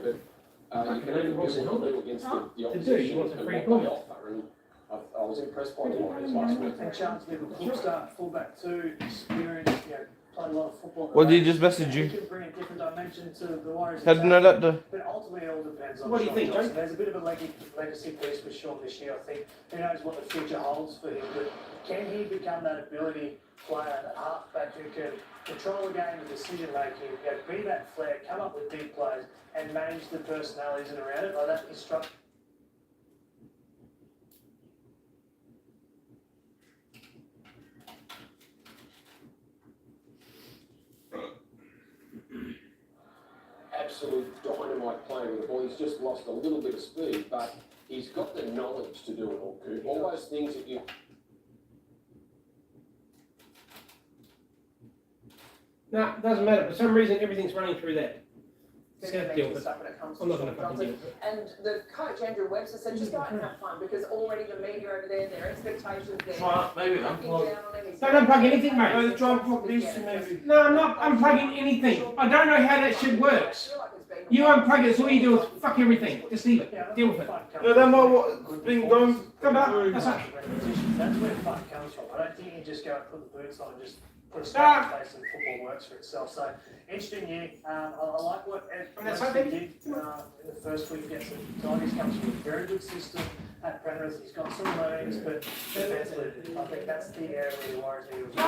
today, but you can even do what you do against the opposition and what they offer. And I was impressed by the Warriors last week. And Charles Little, good start, fullback too, experienced, played a lot of football. What did he just message you? He can bring a different dimension to the Warriors. How did you know that? But ultimately, it all depends on What do you think, Joe? There's a bit of a legacy piece with Sean this year, I think. Who knows what the future holds for him, but can he become that ability player, that halfback who can control the game with decision making, be that flair, come up with big plays, and manage the personalities and around it? Like that is struck. Absolute dynamite playing with the ball. He's just lost a little bit of speed, but he's got the knowledge to do it all, Coop. All those things that you... No, it doesn't matter. For some reason, everything's running through that. It's going to deal with it. stuff when it comes to I'm not going to Sean fucking deal Johnson. with it. And the coach, Andrew Webster, said just go out and have fun because already the media over there, their expectations there. Right, maybe not. looking down on him. He's Don't unplug anything, mate. Oh, try and put this to maybe. No, I'm not unplugging anything. I don't know how that shit works. I feel like it's been You unplug it, so all you do is fuck everything. Just leave it. Deal with it. No, that might what's been going. Come back. That's it. That's where fun comes from. I don't think you just go and put the boots on and just put a straight face and football works for itself. So, interesting year. I like what Webster did in the first week against the Tigers. Comes from a very good system at Penrith. He's got some learnings, but defensively, I think that's the area where the Warriors need to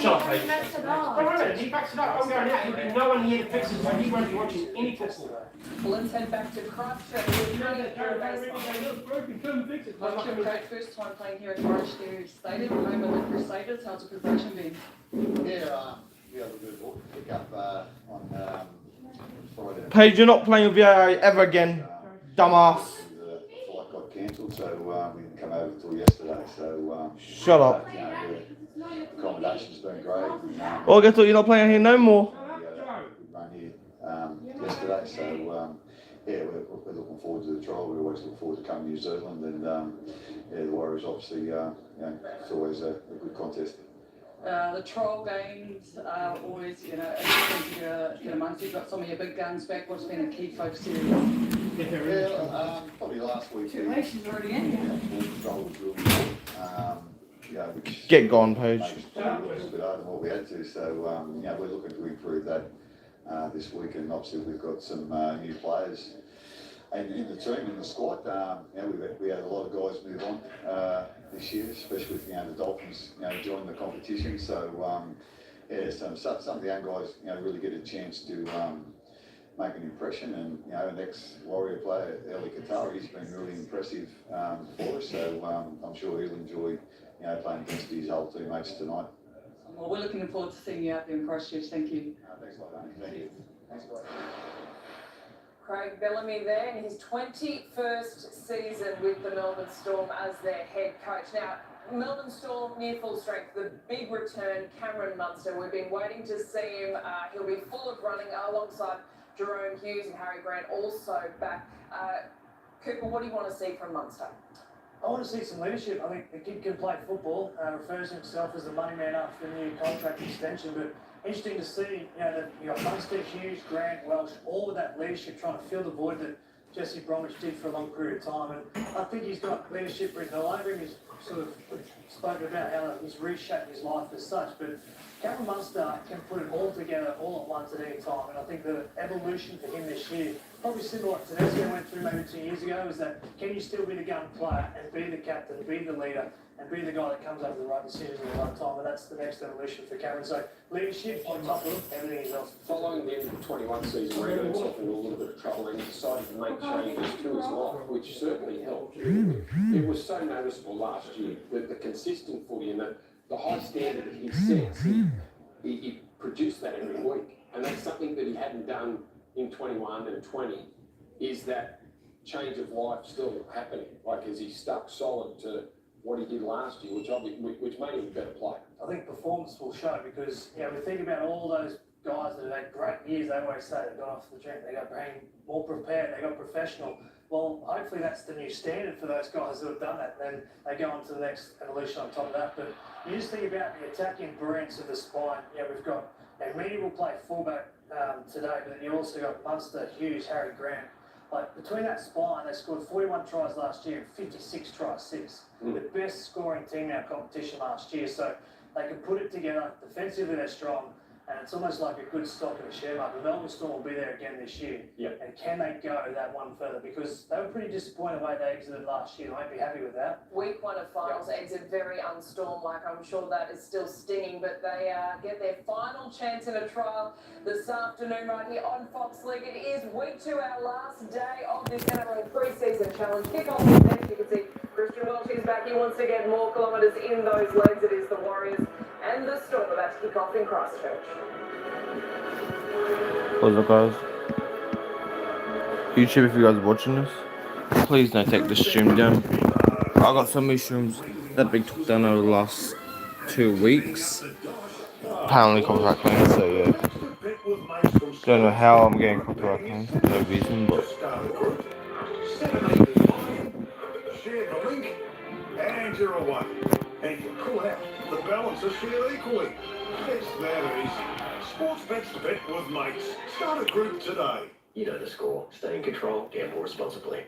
Shut up, mate. Don't worry about it. He backs it up. I'm going out. There'll be no one here to fix it, so he won't be watching any football. Well, let's head back to Christchurch. What's your great first time playing here at Christchurch Stadium, home of the Crusaders? How's the progression been? Yeah, we had a good pick up on Friday. Paige, you're not playing with VAA ever again, dumbass. The flight got cancelled, so we didn't come over until yesterday. So Shut up. The accommodation's been great. Well, I thought you're not playing here no more. We run here yesterday, so yeah, we're looking forward to the trial. We always look forward to coming to New Zealand, and yeah, the Warriors obviously, it's always a good contest. The trial games are always, interesting to get amongst. You've got some of your big guns back. What's been a key focus area? Yeah, probably last week. She's already in. Ball control was really good. Which Get gone, Paige. made us play a little bit harder than what we had to. So we're looking to improve that this week, and obviously we've got some new players in the team, in the squad. We had a lot of guys move on this year, especially with the Dolphins joining the competition. So some of the young guys really get a chance to make an impression, and an ex-Warrior player, Eli Katari, he's been really impressive for us. So I'm sure he'll enjoy playing against his old teammates tonight. Well, we're looking forward to seeing you out there in Christchurch. Thank you. Thanks a lot, Danny. Thank you. Thanks a lot. Craig Bellamy there in his 21st season with the Melbourne Storm as their head coach. Now, Melbourne Storm near full strength, the big return, Cameron Munster. We've been waiting to see him. He'll be full of running alongside Jerome Hughes and Harry Grant also back. Cooper, what do you want to see from Munster? I want to see some leadership. I think the kid can play football, refers to himself as the money man after the new contract extension, but interesting to see, that you got Munster, Hughes, Grant, Welsh, all with that leadership trying to fill the void that Jesse Bromwich did for a long period of time. And I think he's got leadership written all over him. He's sort of spoken about how he's reshaped his life as such, but Cameron Munster can put it all together all at once at any time. And I think the evolution for him this year, probably similar to what Tedesco went through maybe 2 years ago, is that can you still be the gun player and be the captain, be the leader, and be the guy that comes up with the right decisions at the right time? And that's the next evolution for Cameron. So leadership on top of everything else. Following the end of the 21 season, where he got himself into a little bit of trouble, and he decided to make changes to his life, which certainly helped. It was so noticeable last year that the consistent footy and the high standard that he sets, he produced that every week. And that's something that he hadn't done in 21 and 20, is that change of life still happening? Like, is he stuck solid to what he did last year, which made him a better player? I think performance will show, because we think about all those guys that have had great years. They always say they got off the drink, they got brain more prepared, they got professional. Well, hopefully that's the new standard for those guys that have done that, and then they go on to the next evolution on top of that. But you just think about the attacking brilliance of the spine. We've got Meany will play fullback, today, but then you also got Munster, Hughes, Harry Grant. Like between that spine, they scored 41 tries last year and 56 tries since. The best scoring team in our competition last year, so they can put it together. Defensively, they're strong, and it's almost like a good stock of a share market. The Melbourne Storm will be there again this year. Yep. And can they go that one further? Because they were pretty disappointed the way they exited last year. They won't be happy with that. Week 1 of finals exit very unstorm-like. I'm sure that is still stinging, but they get their final chance in a trial this afternoon right here on Fox League. It is week 2, our last day of this NRL pre-season challenge. Kick-off next. You can see Christian Welch is back. He wants to get more kilometres in those legs. It is the Warriors and the Storm about to kick off in Christchurch. What's up, guys? YouTube, if you guys are watching this, please don't take the stream down. I got so many streams that been took down over the last 2 weeks. Apparently copyright claims, so yeah. Don't know how I'm getting copyright claims, no reason, but Share the link and you're away. And you pull out. The balance is shared equally. It's that easy. Sports bets to bet with mates. Start a group today. You know the score. Stay in control, gamble responsibly.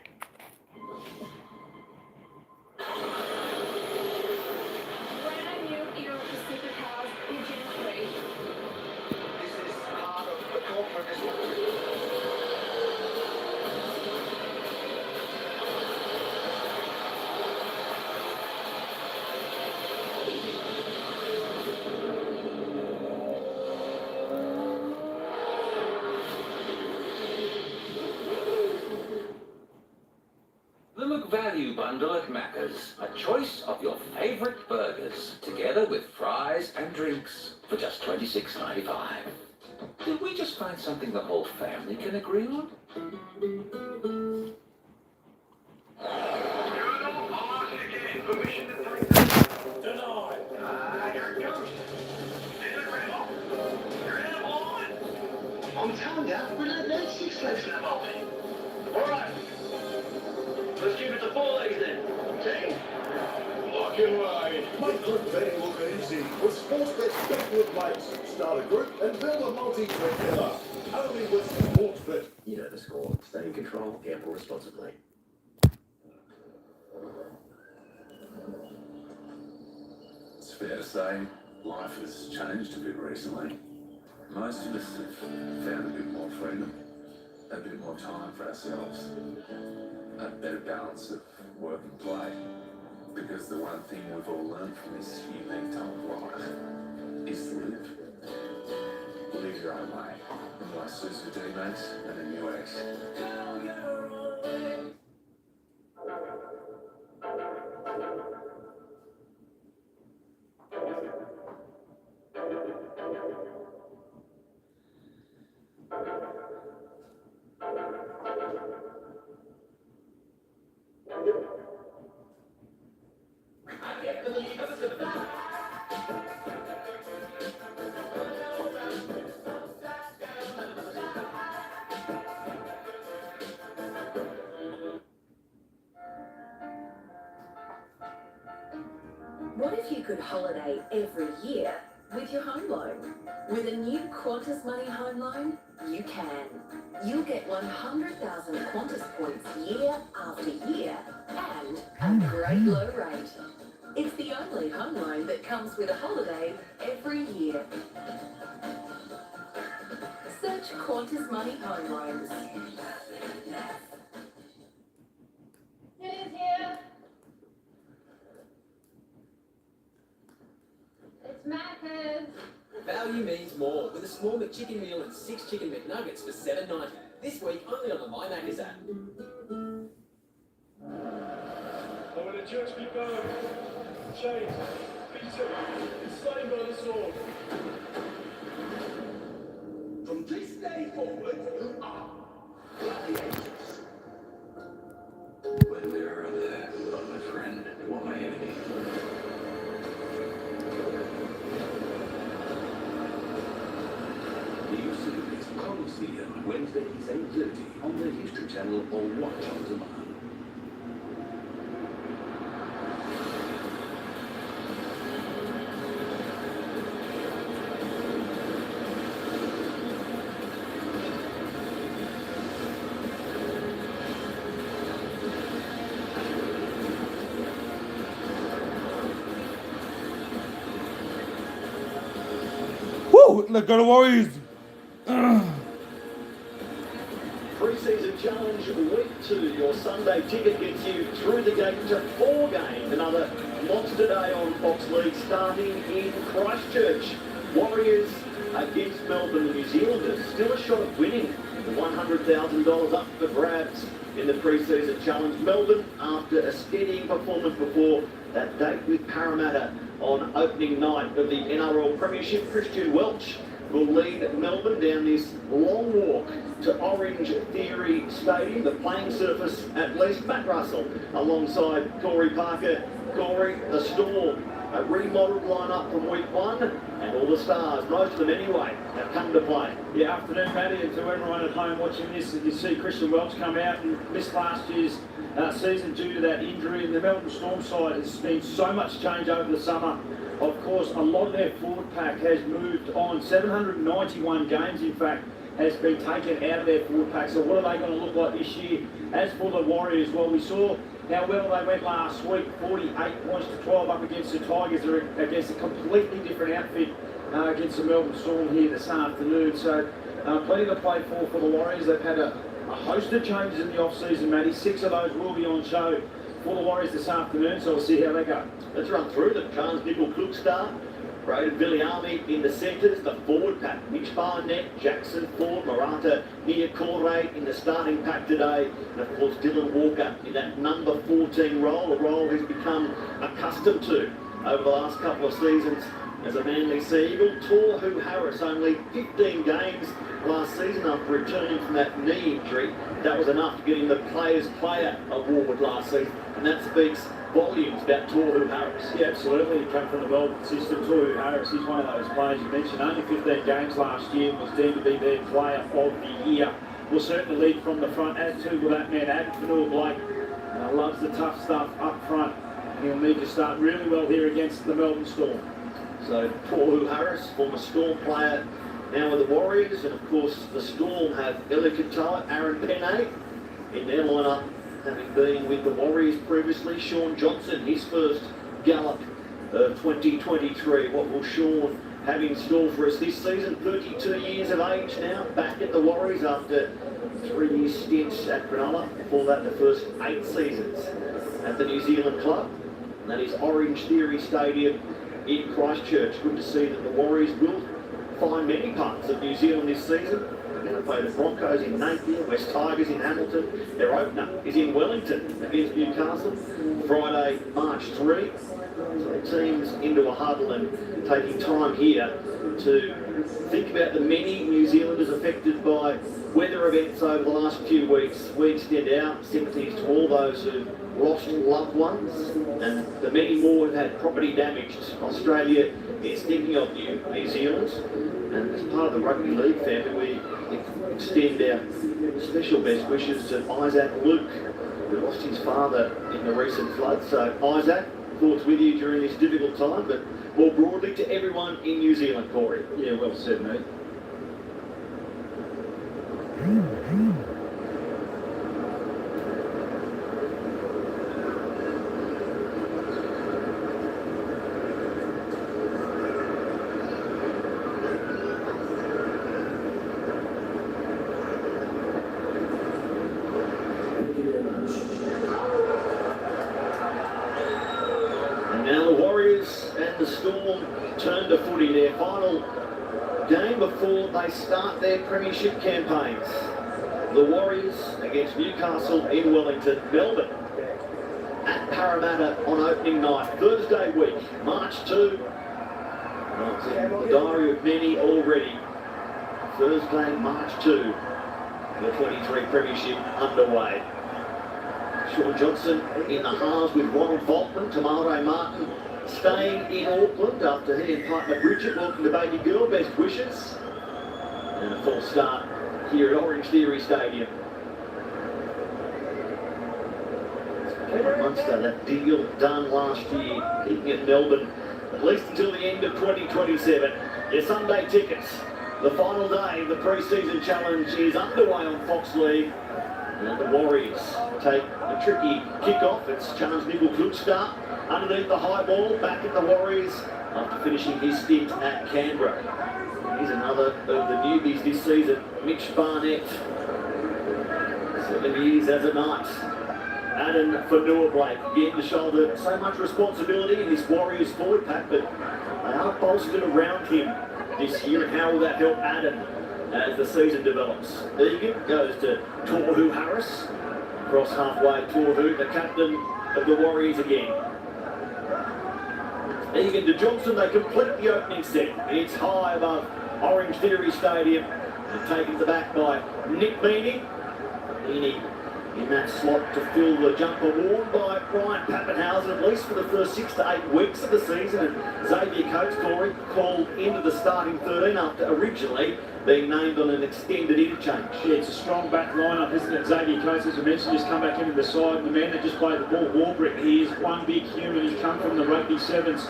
Brand new era for supercars in Gen 3. This is part of the corporate. The McValue Bundle at Macca's. A choice of your favourite burgers, together with fries and drinks, for just $26.95. Did we just find something the whole family can agree on? I'm telling you, we let that 6 legs in the multi. All right. Let's keep it to 4 legs then. Okay? Lock and ride. Make group betting look easy with sports bets bet with mates. Start a group and build a multi together. Only with sports bet. You know the score. Stay in control, gamble responsibly. It's fair to say life has changed a bit recently. Most of us have found a bit more freedom, a bit more time for ourselves, a better balance of work and play. Because the one thing we've all learned from this unique time of life is to live. Live your own way. Like Susie D-Mates and a new ex. What if you could holiday every year with your home loan? With a new Qantas Money Home Loan, you can. You'll get 100,000 Qantas points year after year and a great low rate. It's the only home loan that comes with a holiday every year. Search Qantas Money Home Loans. It is here. It's Macca's. Value means more with a small McChicken meal and 6 chicken McNuggets for $7.90. This week only on the My Macca's app. Oh, when the church keep going, chains, beaten, slain by the sword. From this day forward, you are gladiators. Whether or there, you are my friend, you are my enemy. New series Coliseum, Wednesdays 8:30 on the History Channel or watch on demand. Let's go to Warriors. Pre-season challenge week 2. Your Sunday ticket gets you through the gate to 4 games. Another monster day on Fox League starting in Christchurch. Warriors against Melbourne, the New Zealanders. Still a shot at winning. The $100,000 up for grabs in the pre-season challenge. Melbourne, after a steadying performance before that date with Parramatta on opening night of the NRL Premiership, Christian Welch will lead Melbourne down this long walk to Orange Theory Stadium, the playing surface at least. Matt Russell alongside Corey Parker. Corey, the Storm, a remodelled lineup from week 1, and all the stars, most of them anyway, have come to play. Yeah, afternoon, Matty, and to everyone at home watching this, you see Christian Welch come out and missed last year's season due to that injury, and the Melbourne Storm side has been so much change over the summer. Of course, a lot of their forward pack has moved on. 791 games, in fact, has been taken out of their forward pack. So what are they going to look like this year? As for the Warriors, well, we saw how well they went last week, 48 points to 12 up against the Tigers. They're against a completely different outfit against the Melbourne Storm here this afternoon. So plenty to play for the Warriors. They've had a host of changes in the off-season, Matty. 6 of those will be on show for the Warriors this afternoon, so we'll see how they go. Let's run through them. Charles Nickel-Klugstar, Braden Villiamy in the centres, the forward pack, Mitch Barnett, Jackson Ford, Marata, Niakore in the starting pack today, and of course Dylan Walker in that number 14 role, a role he's become accustomed to over the last couple of seasons as a Manly Sea Eagle. Tohu Harris, only 15 games last season after returning from that knee injury. That was enough to get him the Players Player award last season, and that speaks volumes about Tohu Harris. Yeah, absolutely. He came from the Melbourne system. Tohu Harris, he's one of those players you mentioned. Only 15 games last year, was deemed to be their player of the year. Will certainly lead from the front, as to that man, Fanua Blake. Loves the tough stuff up front. He'll need to start really well here against the Melbourne Storm. So Tohu Harris, former Storm player, now with the Warriors, and of course the Storm have Eli Katoa, Aaron Penne in their lineup, having been with the Warriors previously. Sean Johnson, his first gallop of 2023. What will Sean have in store for us this season? 32 years of age now, back at the Warriors after 3-year stints at Cronulla. Before that, the first 8 seasons at the New Zealand club. And that is Orange Theory Stadium in Christchurch. Good to see that the Warriors will find many parts of New Zealand this season. They're going to play the Broncos in Napier, West Tigers in Hamilton. Their opener is in Wellington against Newcastle, Friday, March 3. So the team's into a huddle and taking time here to think about the many New Zealanders affected by weather events over the last few weeks. We extend our sympathies to all those who lost loved ones and the many more who had property damaged. Australia is thinking of you, New Zealand, and as part of the rugby league family, we extend our special best wishes to Isaac Luke, who lost his father in the recent flood. So Isaac, thoughts with you during this difficult time, but more broadly to everyone in New Zealand, Corey. Yeah, well said, mate. And now the Warriors and the Storm turn to footy, their final game before they start their premiership campaigns. The Warriors against Newcastle in Wellington. Melbourne at Parramatta on opening night, Thursday week, March 2. Well, it's in the diary of many already. Thursday, March 2, the 23 premiership underway. Sean Johnson in the halves with Ronald Volkman, Tamare Martin staying in Auckland after he and partner Bridget welcomed the baby girl. Best wishes. And a full start here at Orange Theory Stadium. Cameron Munster, that deal done last year, keeping at Melbourne at least until the end of 2027. Your Sunday tickets. The final day of the pre-season challenge is underway on Fox League. And the Warriors take a tricky kick-off. It's Charles Nickel-Klugstar underneath the high ball, back at the Warriors after finishing his stint at Canberra. He's another of the newbies this season, Mitch Barnett. 7 years as a Knight. Adam Fanua-Blake getting to shoulder so much responsibility in this Warriors forward pack, but they are bolstered around him this year, and how will that help Adam as the season develops? Egan goes to Torhu Harris, cross halfway. Torhu, the captain of the Warriors again. Egan to Johnson, they complete the opening set. It's high above Orange Theory Stadium, and taken to the back by Nick Meaney. Meaney in that slot to fill the jumper worn by Brian Pappenhausen, at least for the first 6 to 8 weeks of the season. And Xavier Coates, Corey, called into the starting 13 after originally being named on an extended interchange. Yeah, it's a strong back line-up, isn't it? Xavier Coates, as I mentioned, just come back into the side. The man that just played the ball, Warbrick, he is one big human. He's come from the rugby sevens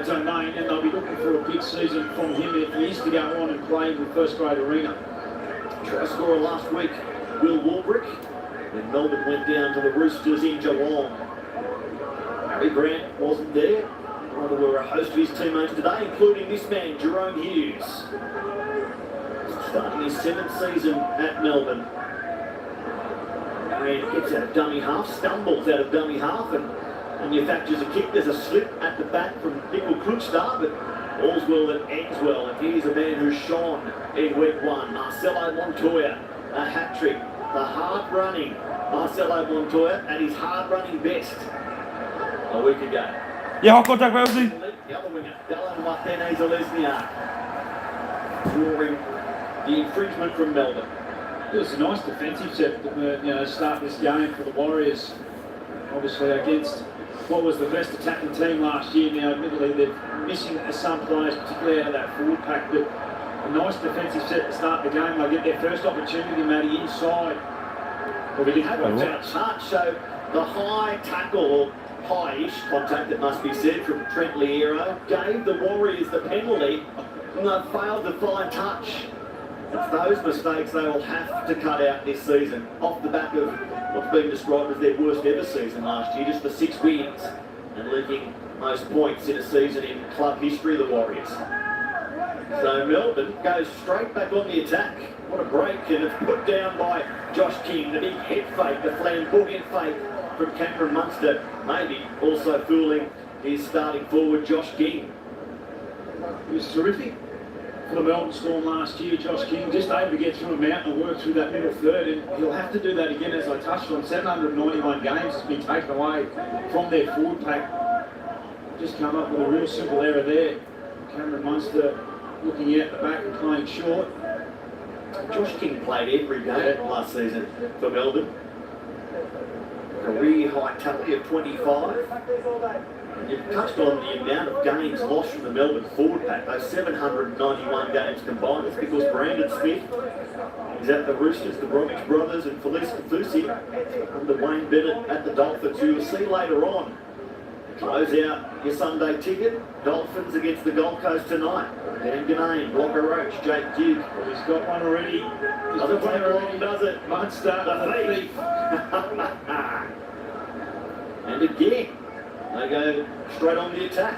domain, and they'll be looking for a big season from him if he is to go on and play in the first grade arena. Try scorer last week, Will Warbrick, when Melbourne went down to the Roosters in Geelong. Harry Grant wasn't there. Rather, were a host of his teammates today, including this man, Jerome Hughes. Starting his 7th season at Melbourne. Grant gets out of dummy half, stumbles out of dummy half, and manufactures a kick. There's a slip at the back from Nickel Kluchstar, but all's well that ends well. And here's a man who shone in week 1, Marcelo Montoya, a hat-trick. The hard-running Marcelo Montoya at his hard-running best a week ago. Yeah, hot contact, Wellesley. The other winger, Dylan Watene-Zalesniak, drawing the infringement from Melbourne. It was a nice defensive set to start this game for the Warriors. Obviously against what was the best attacking team last year. Now, admittedly, they're missing some players, particularly out of that forward pack, but a nice defensive set to start the game. They get their first opportunity, Matty, inside. Well, we didn't have a chart show the high tackle, or high-ish contact, that must be said, from Trent Liero. Gave the Warriors the penalty, and they failed to find touch. It's those mistakes they will have to cut out this season, off the back of what's been described as their worst ever season last year, just the 6 wins, and leaking most points in a season in club history, the Warriors. So Melbourne goes straight back on the attack. What a break, and it's put down by Josh King, the big head fake, the flamboyant fake from Cameron Munster, maybe also fooling his starting forward, Josh King. It was terrific for the Melbourne Storm last year. Josh King just able to get through a mountain and work through that middle third, and he'll have to do that again, as I touched on. 791 games has been taken away from their forward pack. Just come up with a real simple error there. Cameron Munster looking out the back and playing short. Josh King played every game last season for Melbourne. Career high tally of 25. And you've touched on the amount of games lost from the Melbourne forward pack, those 791 games combined. It's because Brandon Smith is at the Roosters, the Bromwich brothers, and Felice Kafusi under Wayne Bennett at the Dolphins, who you'll see later on. Close out your Sunday ticket. Dolphins against the Gold Coast tonight. Dan Ganane, Blocker Roach, Jake Duke. Well, he's got one already. Doesn't take long, does it? Munster, the thief. And again, they go straight on the attack.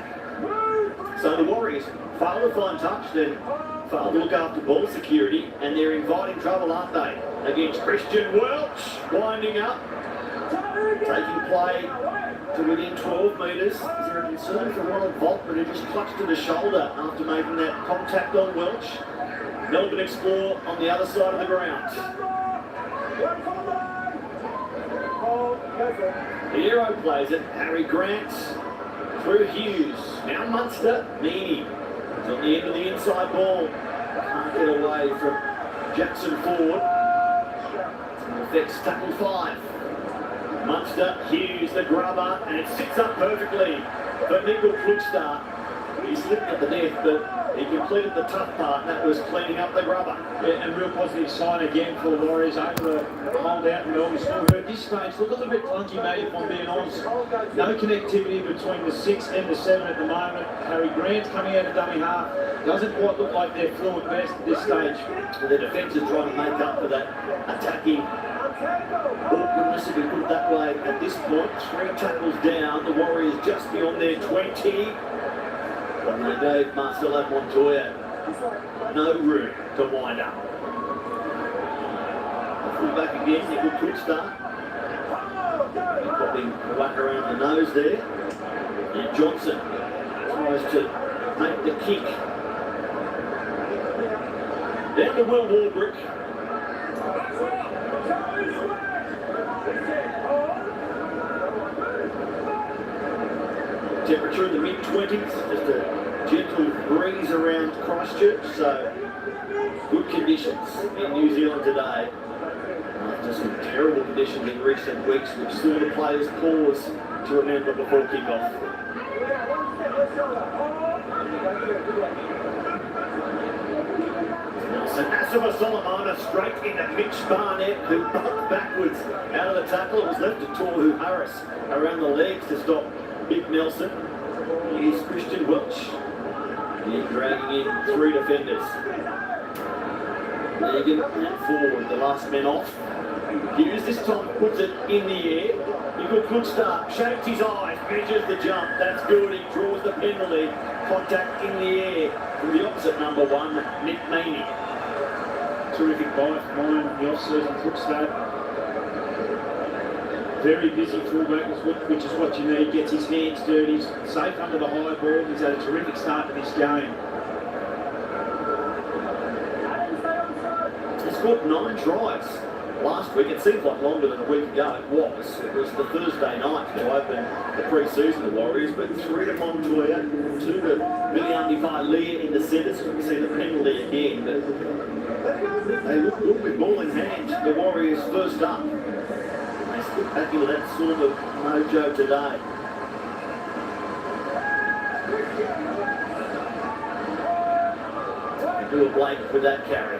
So the Warriors fail to find touch, then fail to look after ball security, and they're inviting trouble, aren't they? Against Christian Welch, winding up, taking play to within 12 metres. Is there a concern for Ronald Volkman, who just clutched to the shoulder after making that contact on Welch? Melbourne explore on the other side of the ground. The hero plays it. Harry Grant through Hughes. Now Munster. Meaney. It's on the end of the inside ball. Can't get away from Jackson Ford. Affects tackle 5. Munster, Hughes, the grubber, and it sits up perfectly for Nickel Kluchstar. He slipped at the death, but he completed the tough part, and that was cleaning up the grubber. Yeah, and real positive sign again for the Warriors, able to hold out in Melbourne Storm, who at this stage look a little bit clunky, mate, if I'm being honest. No connectivity between the 6 and the 7 at the moment. Harry Grant's coming out of dummy half. Doesn't quite look like they're fluent best at this stage. Well, their defence is trying to make up for that attacking awkwardness, if we put it that way, at this point. 3 tackles down, the Warriors just beyond their 20. And they gave Marcelo Montoya No room to wind up. Full back again, Nickel Crookstar. Popping a whack around the nose there. And Johnson tries to make the kick. Down to Will Warbrick. Temperature in the mid-20s, just a gentle breeze around Christchurch, so good conditions in New Zealand today. After some terrible conditions in recent weeks, which saw the players pause to remember before kick-off. So Nassima Solomona straight into Mitch Barnett, who bumped backwards out of the tackle. It was left to Toru Harris around the legs to stop Big Nelson. Here's Christian Welch. He's dragging in 3 defenders. Megan and forward, the last man off. Hughes this time puts it in the air. Nickel Crookstar shakes his eyes, measures the jump. That's good. He draws the penalty. Contact in the air from the opposite number 1, Nick Meaney. Terrific bite from mine in the off-season Crookstar. Very busy fullback, which is what you need. Gets his hands dirty, he's safe under the high ball. He's had a terrific start to this game. He scored 9 tries last week. It seems like longer than a week ago. It was the Thursday night to open the pre-season, the Warriors, but 3 to Montoya, 2 to Miliandi Vailea in the centre, so we can see the penalty again. But they look good with ball in hand. The Warriors first up. They slip back into that sort of mojo today. Do a Blake with that carry.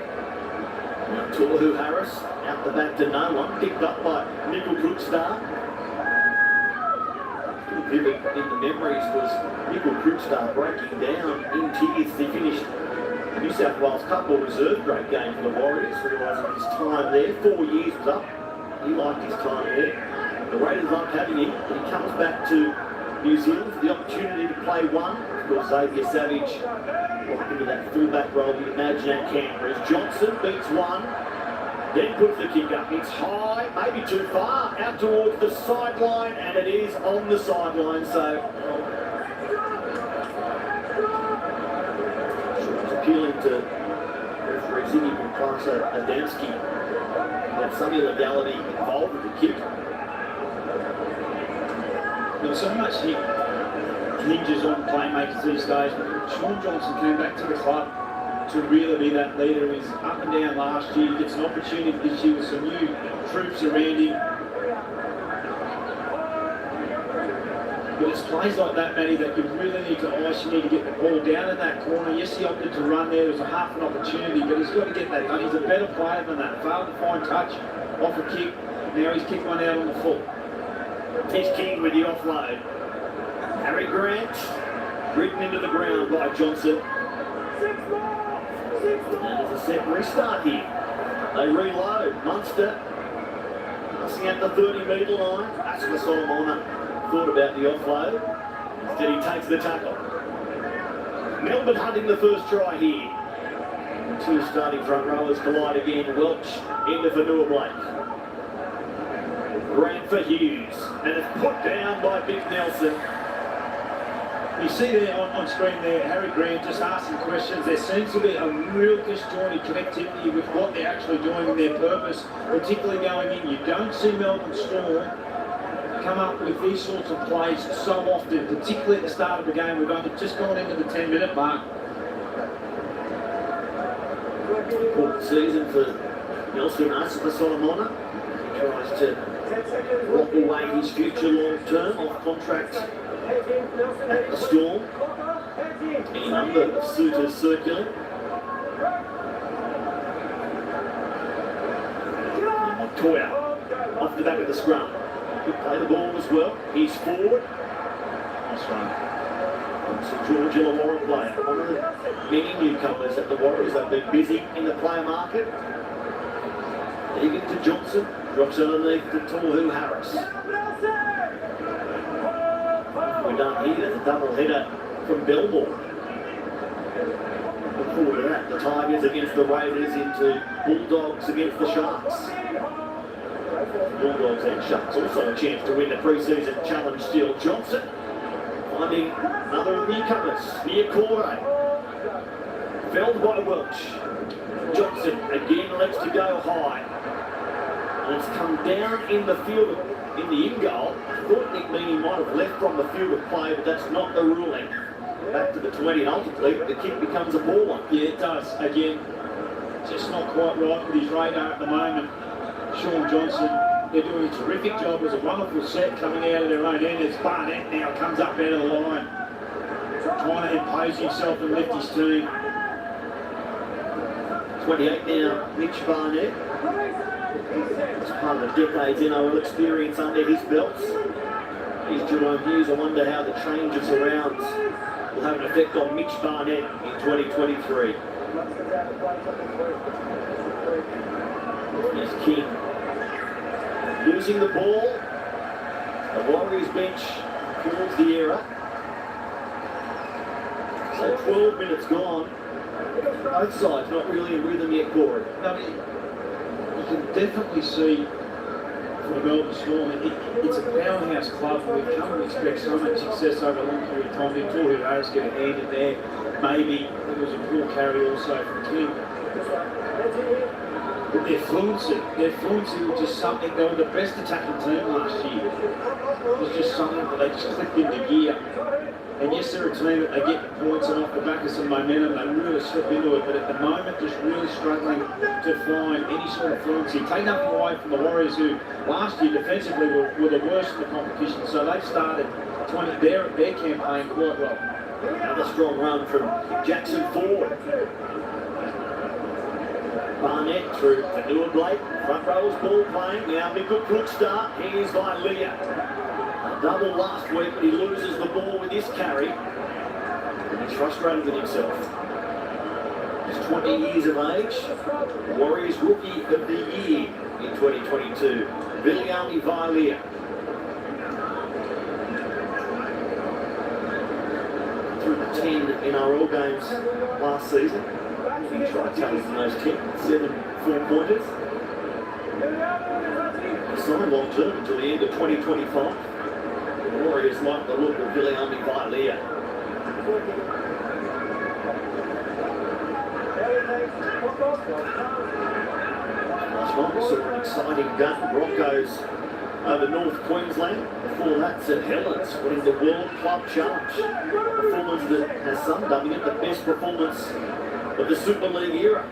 Now Toru Harris, out the back to no one, picked up by Nickel Crookstar. Still vivid in the memories was Nickel Crookstar breaking down in tears. He finished the New South Wales Cup or reserve grade game for the Warriors, realising his time there, 4 years was up. He liked his time there. The Raiders loved having him, but he comes back to New Zealand for the opportunity to play one. Of course, Xavier Savage walked into that fullback role you'd imagine at Canberra. As Johnson beats one, then puts the kick up. It's high, maybe too far, out towards the sideline, and it is on the sideline, so it's appealing to referee Ziggy Adamski. There's some illegality involved with the kick. There's so much hinges on playmakers these days. Sean Johnson came back to the club to really be that leader. He's up and down last year. He gets an opportunity this year with some new troops around him. But it's plays like that, Matty, that you really need to ice. You need to get the ball down in that corner. Yes, he opted to run there. There was a half an opportunity, but he's got to get that done. He's a better player than that. Failed to find touch off a kick. Now he's kicked one out on the foot. He's King with the offload. Harry Grant ridden into the ground by Johnson. And there's a set restart here. They reload. Munster passing out the 30-metre line. Asma Solomona thought about the offload. Instead he takes the tackle. Melbourne hunting the first try here. 2 starting front rowers collide again. Welch into Fanua Blake. Grant for Hughes. And it's put down by Big Nelson. You see there on screen there, Harry Grant just asking questions. There seems to be a real disjointed connectivity with what they're actually doing in their purpose, particularly going in. You don't see Melbourne Storm come up with these sorts of plays so often, particularly at the start of the game. We've only just gone into the 10-minute mark. Important season for Nelson Asma Solomona. He tries to lock away his future long-term off contract at the Storm. Any number of suitors circling. And Montoya off the back of the scrum. Could play the ball as well. He's forward. Nice run. It's a George Illawarra player. One of the many newcomers at the Warriors. They've been busy in the player market. Egan to Johnson. Drops underneath to Toru Harris. We're done here. There's a double header from Belmore. Look forward to that. The Tigers against the Raiders into Bulldogs against the Sharks. Bulldogs and Sharks also a chance to win the pre-season challenge. Steele Johnson finding another of the newcomers. Niokore. Felled by Welch. Johnson again lets to go high. And it's come down in the field, in the in-goal. I thought Nick Meaney might have left from the field of play, but that's not the ruling. Back to the 20, and ultimately the kick becomes a ball one. Yeah, it does. Again, just not quite right with his radar at the moment. Sean Johnson, they're doing a terrific job. It was a wonderful set coming out of their own end. It's Barnett now comes up out of the line, trying to impose himself and lift his team. 28 now, Mitch Barnett. It's part of the decade's NRL experience under his belts. Here's Jerome Hughes. I wonder how the change of surrounds will have an effect on Mitch Barnett in 2023. Here's King. Losing the ball. The Warriors bench calls the error. So 12 minutes gone. Both sides not really in rhythm yet, Corey. I mean, you can definitely see for the Melbourne Storm, it's a powerhouse club. We've come to expect so much success over a long period of time. Victoria Harris get a hand in there. Maybe it was a poor carry also from King. But their fluency was just something. They were the best attacking team last year. It was just something that they just clicked into gear. And yes, they're a team that they get points and off the back of some momentum, they really slip into it. But at the moment, just really struggling to find any sort of fluency. Take nothing away from the Warriors, who last year defensively were the worst in the competition. So they've started their campaign quite well. Another strong run from Jackson Ford. Barnett through for Newer Blake. Front row's ball playing. Now a good start. Here's by Lydia. A double last week, but he loses the ball with this carry. And he's frustrated with himself. He's 20 years of age. Warriors Rookie of the Year in 2022. Viliami Vailea. Through the 10 NRL games last season. He tried tallies in those 10, 7 4-pointers. He's signed long term until the end of 2025. The Warriors like the look of Viliami Vailea. Last night we saw an exciting game. Broncos over North Queensland. Before that, St Helens winning the World Club Challenge. A performance that has some dubbing it the best performance of the Super League era.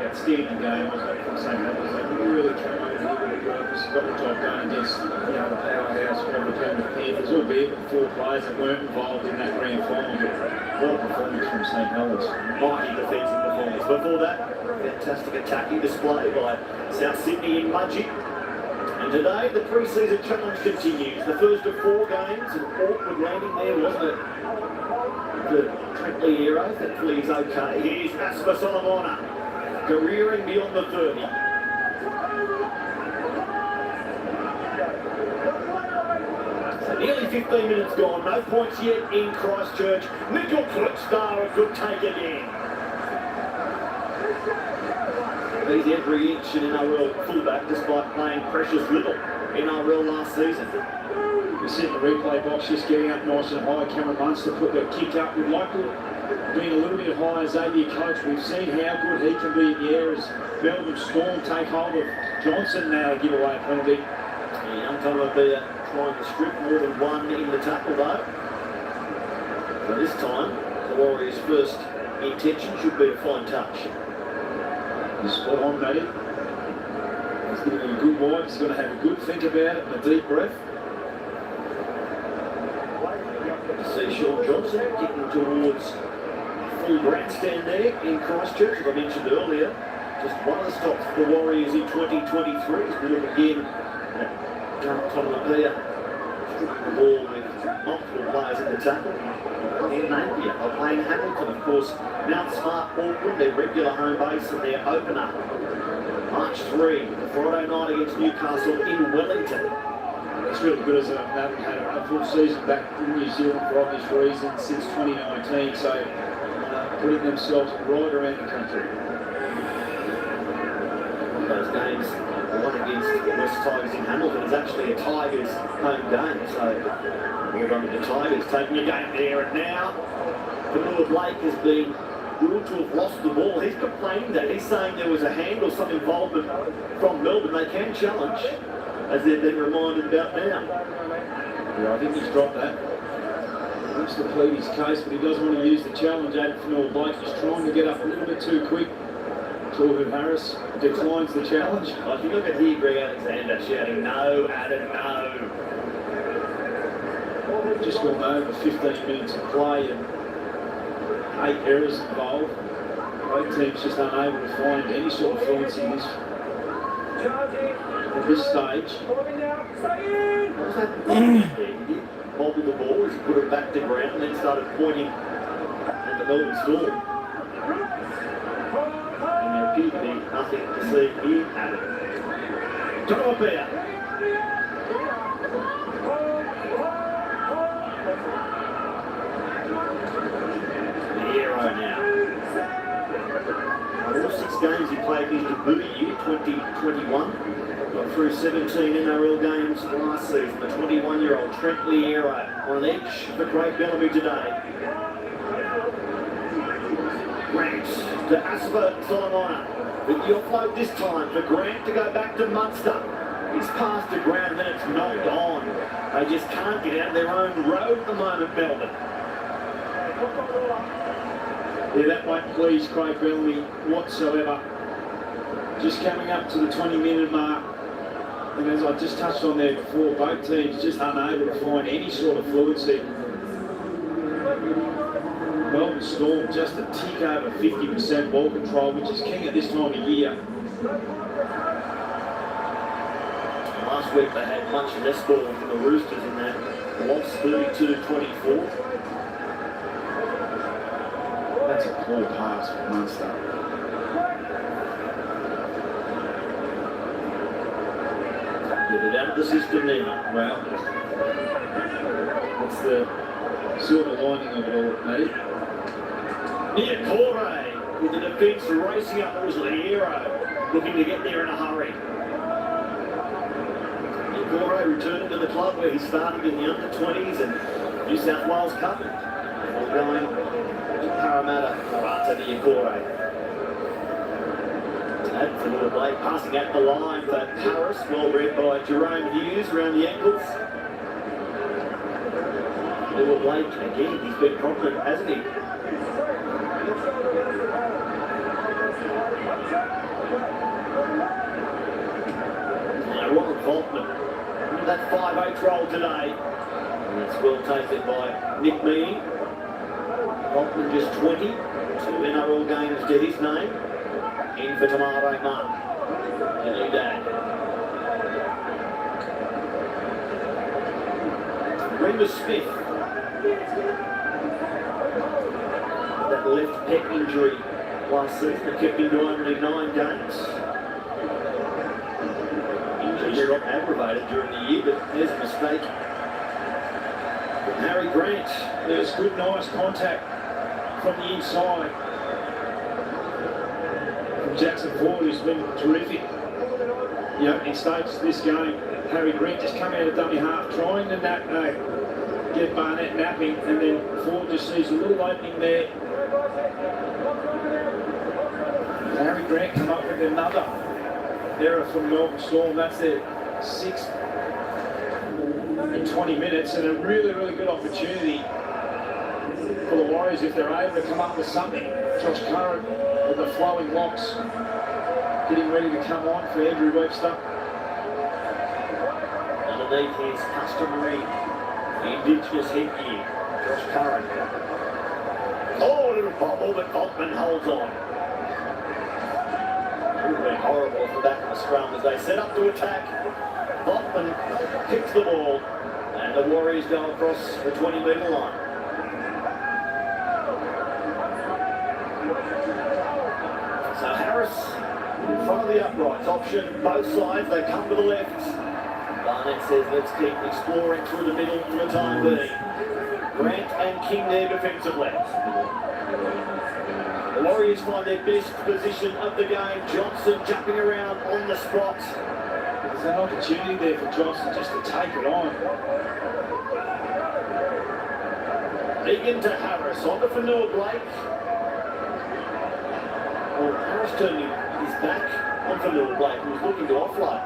Outstanding game, wasn't it, from St Helens? They really came over with the purpose, got the job done against the powerhouse from the Panthers, albeit with 4 players that weren't involved in that grand final. But what a performance from St Helens. Mighty defensive performance. Before that, fantastic attacking display by South Sydney in Mudgee. And today, the pre-season challenge continues. The first of 4 games, an awkward landing there, wasn't it? The Trent Hero, thankfully he's okay. Here's Asper Solomona, careering beyond the 30. So nearly 15 minutes gone, no points yet in Christchurch. Mitchell Klitstar, a good take again. He's every inch an NRL fullback despite playing precious little NRL last season. We sit in the replay box just getting up nice and high. Cameron Munster put the kick up. We'd like to being a little bit higher Xavier Coates. We've seen how good he can be in the air as Melbourne Storm take hold of Johnson now, give away a penalty. Young Talavia trying to strip more than one in the tackle though. But this time, the Warriors' first intention should be a fine touch. He's spot on, Matty. He's giving it a good wide. He's going to have a good think about it and a deep breath. See Sean Johnson kicking towards full grandstand there in Christchurch, as I mentioned earlier. Just one of the stops for the Warriors in 2023. As we look again at Talavia stripping the ball with multiple players in the tackle. In Napier are playing Hamilton, of course. Mount Smart, Auckland, their regular home base and their opener. March 3, the Friday night against Newcastle in Wellington. It's really good as they haven't had a full season back in New Zealand for obvious reasons since 2019. So putting themselves right around the country. Those games, the one against West Tigers in Hamilton is actually a Tigers home game, so we'll run with the Tigers taking a game there and now. Panua Blake has been ruled to have lost the ball. He's complaining that. He's saying there was a hand or some involvement from Melbourne. They can challenge, as they've been reminded about now. Yeah, I think he's dropped that. Looks to plead his case, but he doesn't want to use the challenge. Adam Fanua Blake is trying to get up a little bit too quick. Torben Harris declines the challenge. If you look at here, Greg Alexander shouting, "No, Adam, no." Just gone over 15 minutes of play and 8 errors involved. Both teams just unable to find any sort of fluency in this, at this stage. What's that? Bobbled the ball, he put it back to ground and then started pointing at the Melbourne Storm. And there appeared to be nothing to see here, Adam. Drop out. The Aero now. All 6 games he played in his debut year, 2021. Got through 17 NRL games last season. The 21-year-old Trent Liero on an edge for Craig Bellamy today. Grant to Asper Solomona. With the offload this time for Grant to go back to Munster. He's passed the ground, then it's knocked on. They just can't get out of their own road at the moment, Melbourne. Yeah, that won't please Craig Bellamy whatsoever. Just coming up to the 20-minute mark. And as I just touched on there before, both teams just unable to find any sort of fluency. Melbourne Storm just a tick over 50% ball control, which is king at this time of year. Last week they had much less ball from the Roosters in that loss, 32-24. That's a poor pass for Munster. Get it out of the system now. Well, that's the silver lining of it all, mate. Niokore with the defence racing up. It was Liero looking to get there in a hurry. Niokore returning to the club where he started in the under-20s and New South Wales Cup. Before going to Parramatta for Arta Niokore. That's a little Blake passing at the line for Harris, well read by Jerome Hughes around the ankles. Little Blake again, he's been confident, hasn't he? Now Ronald Volkman, that 5-8 roll today. And it's well taken by Nick Meaney. Volkman just 20, 2 NRL games to his name. In for Tamare Martin. And new dad. Brenda Smith. That left pec injury last season kept him to only 9 games. Injuries got aggravated during the year, but there's a mistake from Harry Grant. There's good, nice contact from the inside. Jackson Ford, who's been terrific. The opening stages of this game, Harry Grant just come out of dummy half, trying to get Barnett napping, and then Ford just sees a little opening there. Harry Grant come up with another error from Melbourne Storm. That's their 6th in 20 minutes, and a really, really good opportunity for the Warriors if they're able to come up with something. Josh Curran with the flowing locks, getting ready to come on for Andrew Webster. Underneath his customary Indigenous headgear, Josh Curran. Oh, a little bobble, but Volkman holds on. It would have been horrible for back of the scrum as they set up to attack. Volkman picks the ball, and the Warriors go across the 20-metre line. So Harris in front of the uprights, option both sides, they come to the left. Barnett says let's keep exploring through the middle for the time being. Grant and King there defensively. The Warriors find their best position of the game. Johnson jumping around on the spot. There's an opportunity there for Johnson just to take it on. Egan to Harris, on to Fanua Blake. Well, Harris turning his back on Fanua Blake, who was looking to offload.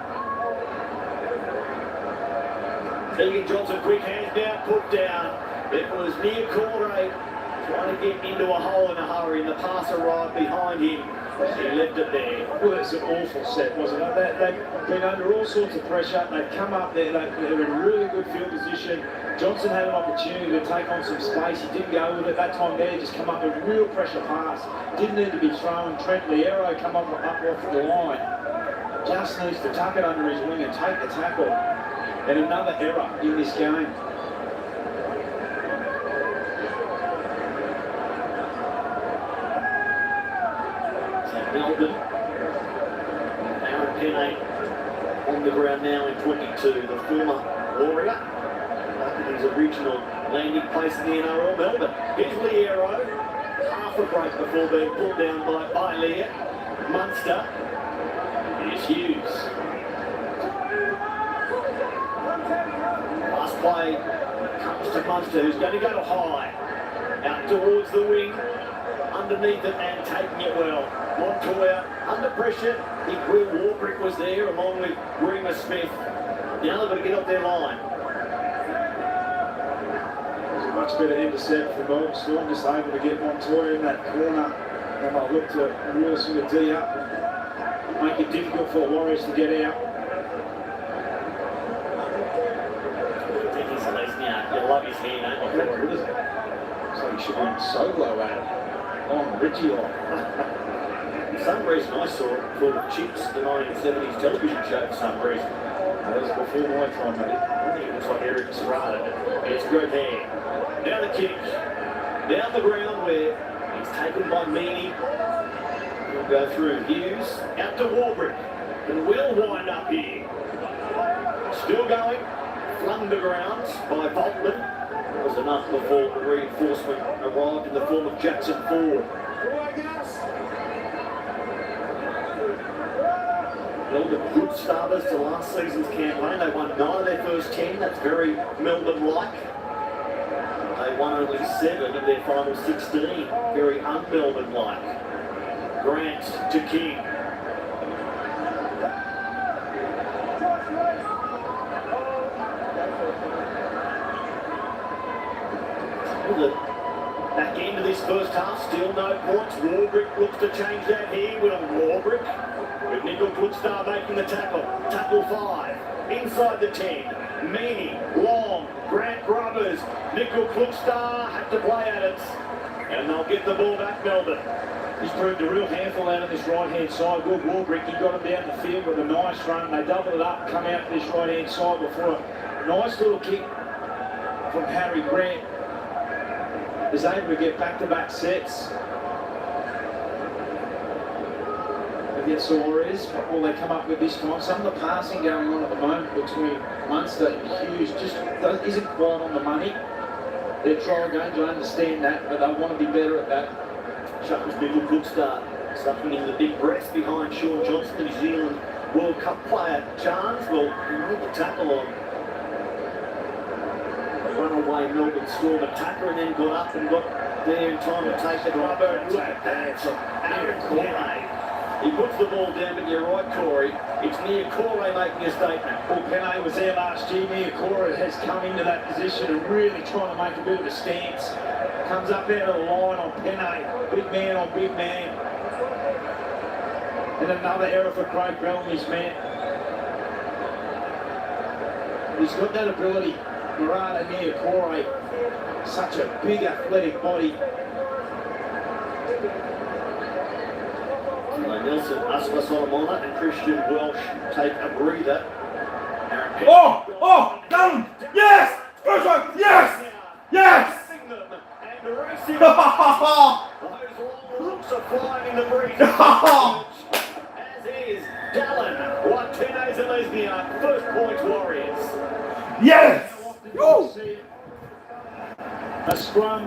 Egan Johnson, quick hands down, put down. It was near Corey trying to get into a hole in a hurry, and the pass arrived behind him. He left it there. Well, it's an awful set, wasn't it? They've been under all sorts of pressure. They've come up there. They're in a really good field position. Johnson had an opportunity to take on some space. He didn't go with it. That time there, just come up with a real pressure pass. Didn't need to be thrown. Trent Liero come up off the line. Just needs to tuck it under his wing and take the tackle. And another error in this game. Melbourne. Aaron Penney on the ground now in 22, the former Warrior. After his original landing place in the NRL, Melbourne. Here's Liero. Half a break before being pulled down by Lear. Munster. Here's Hughes. Last play comes to Munster, who's going to go to high. Out towards the wing. Underneath it and taking it well. Montoya under pressure. Big Will Warbrick was there along with Reema Smith. Now they've got to get up their line. It was a much better intercept for Melbourne Storm, just able to get Montoya in that corner. And they'll look to really sort of D up and make it difficult for Warriors to get out. You love his hair, don't you? Good, isn't it? So he should have been solo at it. On Richie off. For some reason I saw it for the Chips, the 1970s television show for some reason. That was before my time, mate. I think it looks like Eric Serrano. It's good hair. Now the kick. Down the ground where it's taken by Meany. He'll go through Hughes. Out to Warbrick. And will wind up here. Still going. Flung to ground by Boltman. Was enough before the reinforcement arrived in the form of Jackson Ford. Melbourne good starters to last season's campaign. They won 9 of their first 10. That's very Melbourne-like. They won only 7 of their final 16. Very un-Melbourne-like. Grant to King. The back end of this first half, still no points. Warbrick looks to change that here. Will Warbrick with Nickel Goodstar making the tackle. Tackle 5. Inside the 10. Meany, Long, Grant Grubbers. Nickel Goodstar had to play at it. And they'll get the ball back, Melbourne. He's proved a real handful out of this right-hand side. Will Warbrick, he got him down the field with a nice run. They doubled it up, come out to this right-hand side before a nice little kick from Harry Grant. Is able to get back-to-back sets against the Warriors. What will they come up with this time? Some of the passing going on at the moment between Munster and Hughes just isn't quite on the money. They're trial games, I understand that, but they want to be better at that. Chuckles Nickel Goodstar sucking in the big breast behind Sean Johnson, the New Zealand World Cup player. Chance will move the tackle on runaway Melbourne Storm attacker, and then got up and got there in time to take the rubber. And look at that from Aaron Corey. He puts the ball down, but you're right, Corey. It's Nia Corey making a statement. Well, Penne was there last year. Nia Corey has come into that position and really trying to make a bit of a stance. Comes up out of the line on Penne. Big man on big man. And another error for Craig Bellamy's man. He's got that ability. Murata near Corey, such a big athletic body. Nelson, Asma Solomona and Christian Welsh take a breather. Oh, done! Yes! First one, yes! Yes! And racing. Those long looks are flying in the breeze. As is Dallin, Watene Zalesnia, first points Warriors. Yes! A scrum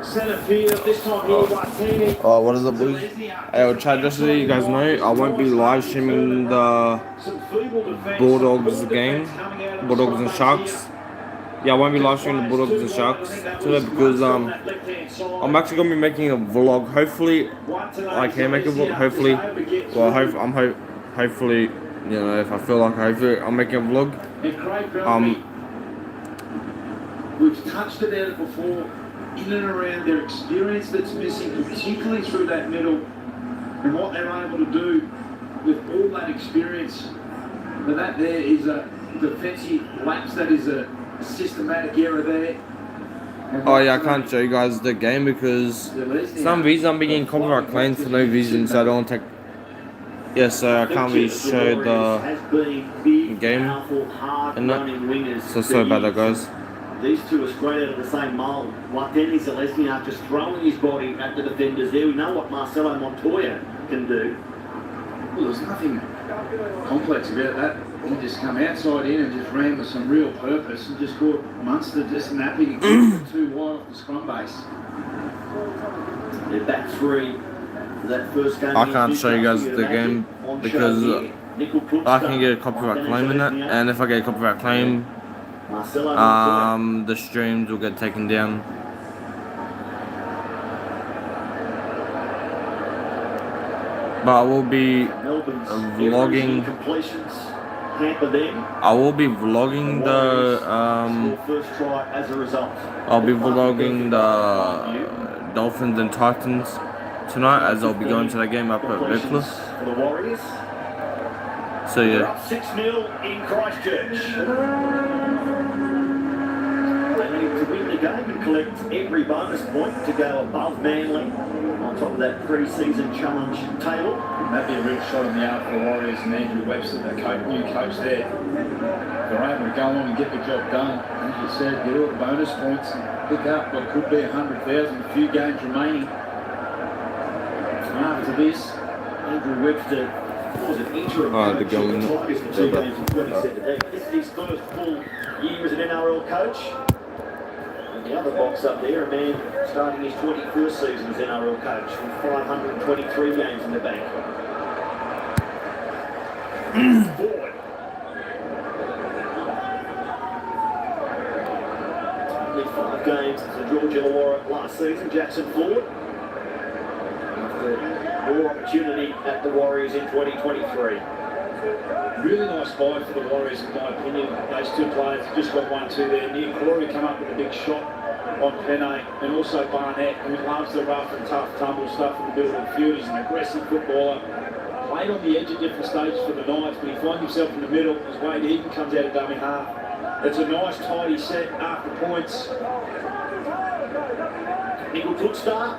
Centre field, this time here, Watini. Oh, what is it, boys? Hey, I'll try just so you guys know, I won't be live streaming the Bulldogs game, Bulldogs and Sharks. Yeah, I won't be live streaming the Bulldogs and Sharks today because I'm actually gonna be making a vlog. Hopefully, I can make a vlog. Hopefully, well, hopefully, you know, if I feel like I'm making a vlog. We've touched about it before, in and around their experience that's missing, particularly through that middle, and what they're able to do with all that experience. But that there is a defensive lapse, that is a systematic error there. Oh yeah, I can't show you guys the game because some reason I'm being copyright claimed for no reason, so I don't take. Yeah, so I can't really show the game in it. So sorry about that, guys. These two are straight out of the same mould. Like Denny Zelezniak just throwing his body at the defenders there. We know what Marcelo Montoya can do. Well, there's nothing complex about that. He just come outside in and just ran with some real purpose and just caught Munster just napping too wide off the scrum base. They're back three. That first game I can't show you guys the game because I can get a copyright claim in it, and if I get a copyright claim, the streams will get taken down. But I will be vlogging. I will be vlogging the I'll be vlogging the Dolphins and Titans tonight, as I'll be going to that game up at Redcliffe. So yeah. 6-0 in Christchurch. They need to win the game and collect every bonus point to go above Manly on top of that pre-season challenge table. That'd be a real shot in the arm for the Warriors and Andrew Webster, the new coach there. They're able to go on and get the job done. As you said, get all the bonus points and pick up what could be 100,000, a few games remaining. After this, Andrew Webster was an interim coach the going. for the Tigers for 2 games in 2017. This is his first full year as an NRL coach. And the other box up there, a man starting his 21st season as NRL coach with 523 games in the bank. Forward. Only 5 games to George Illawarra last season, Jackson Ford. More opportunity at the Warriors in 2023. Really nice buy for the Warriors, in my opinion. Those two players just got 1-2 there. Nick Corey come up with a big shot on Penne, and also Barnett, who loves the rough and tough tumble stuff in the middle of the field. He's an aggressive footballer. Played on the edge at different stages for the Knights, but he finds himself in the middle as Wade Eaton comes out of dummy half. It's a nice, tidy set after points. Nickel Tootstar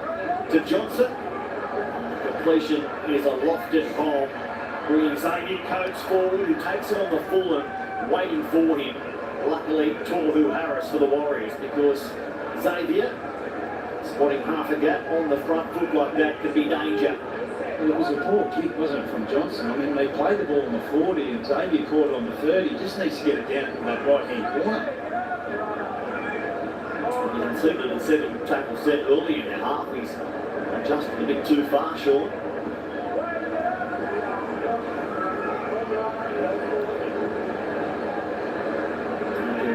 to Johnson. Completion is a lofted bomb, bringing Xavier Coates forward, who takes it on the full and waiting for him. Luckily, Tohu Harris for the Warriors, because Xavier, spotting half a gap on the front foot like that, could be danger. Well, it was a poor kick, wasn't it, from Johnson? I mean, they played the ball on the 40 and Xavier caught it on the 30. He just needs to get it down to that right-hand corner. You can see that it's 7 tackle set early in the half. He's adjusted a bit too far, Sean.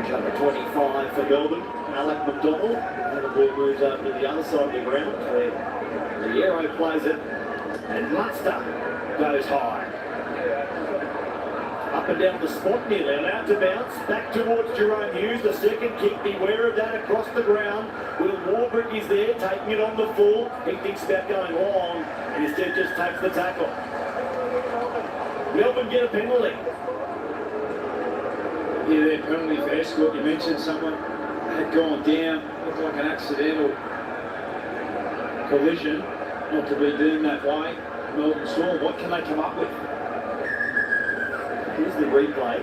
Number 25 for Melbourne, Alec McDonald. And the ball moves over to the other side of the ground where the Arrow plays it. And Munster goes high. Up and down the spot, nearly allowed to bounce. Back towards Jerome Hughes. The second kick, beware of that across the ground. Will Warbrick is there, taking it on the full. He thinks about going long, and instead just takes the tackle. Melbourne get a penalty. Yeah, their penalty for Escort. You mentioned someone had gone down, looked like an accidental collision, not to be deemed that way. Melbourne Storm, what can they come up with? Here's the replay.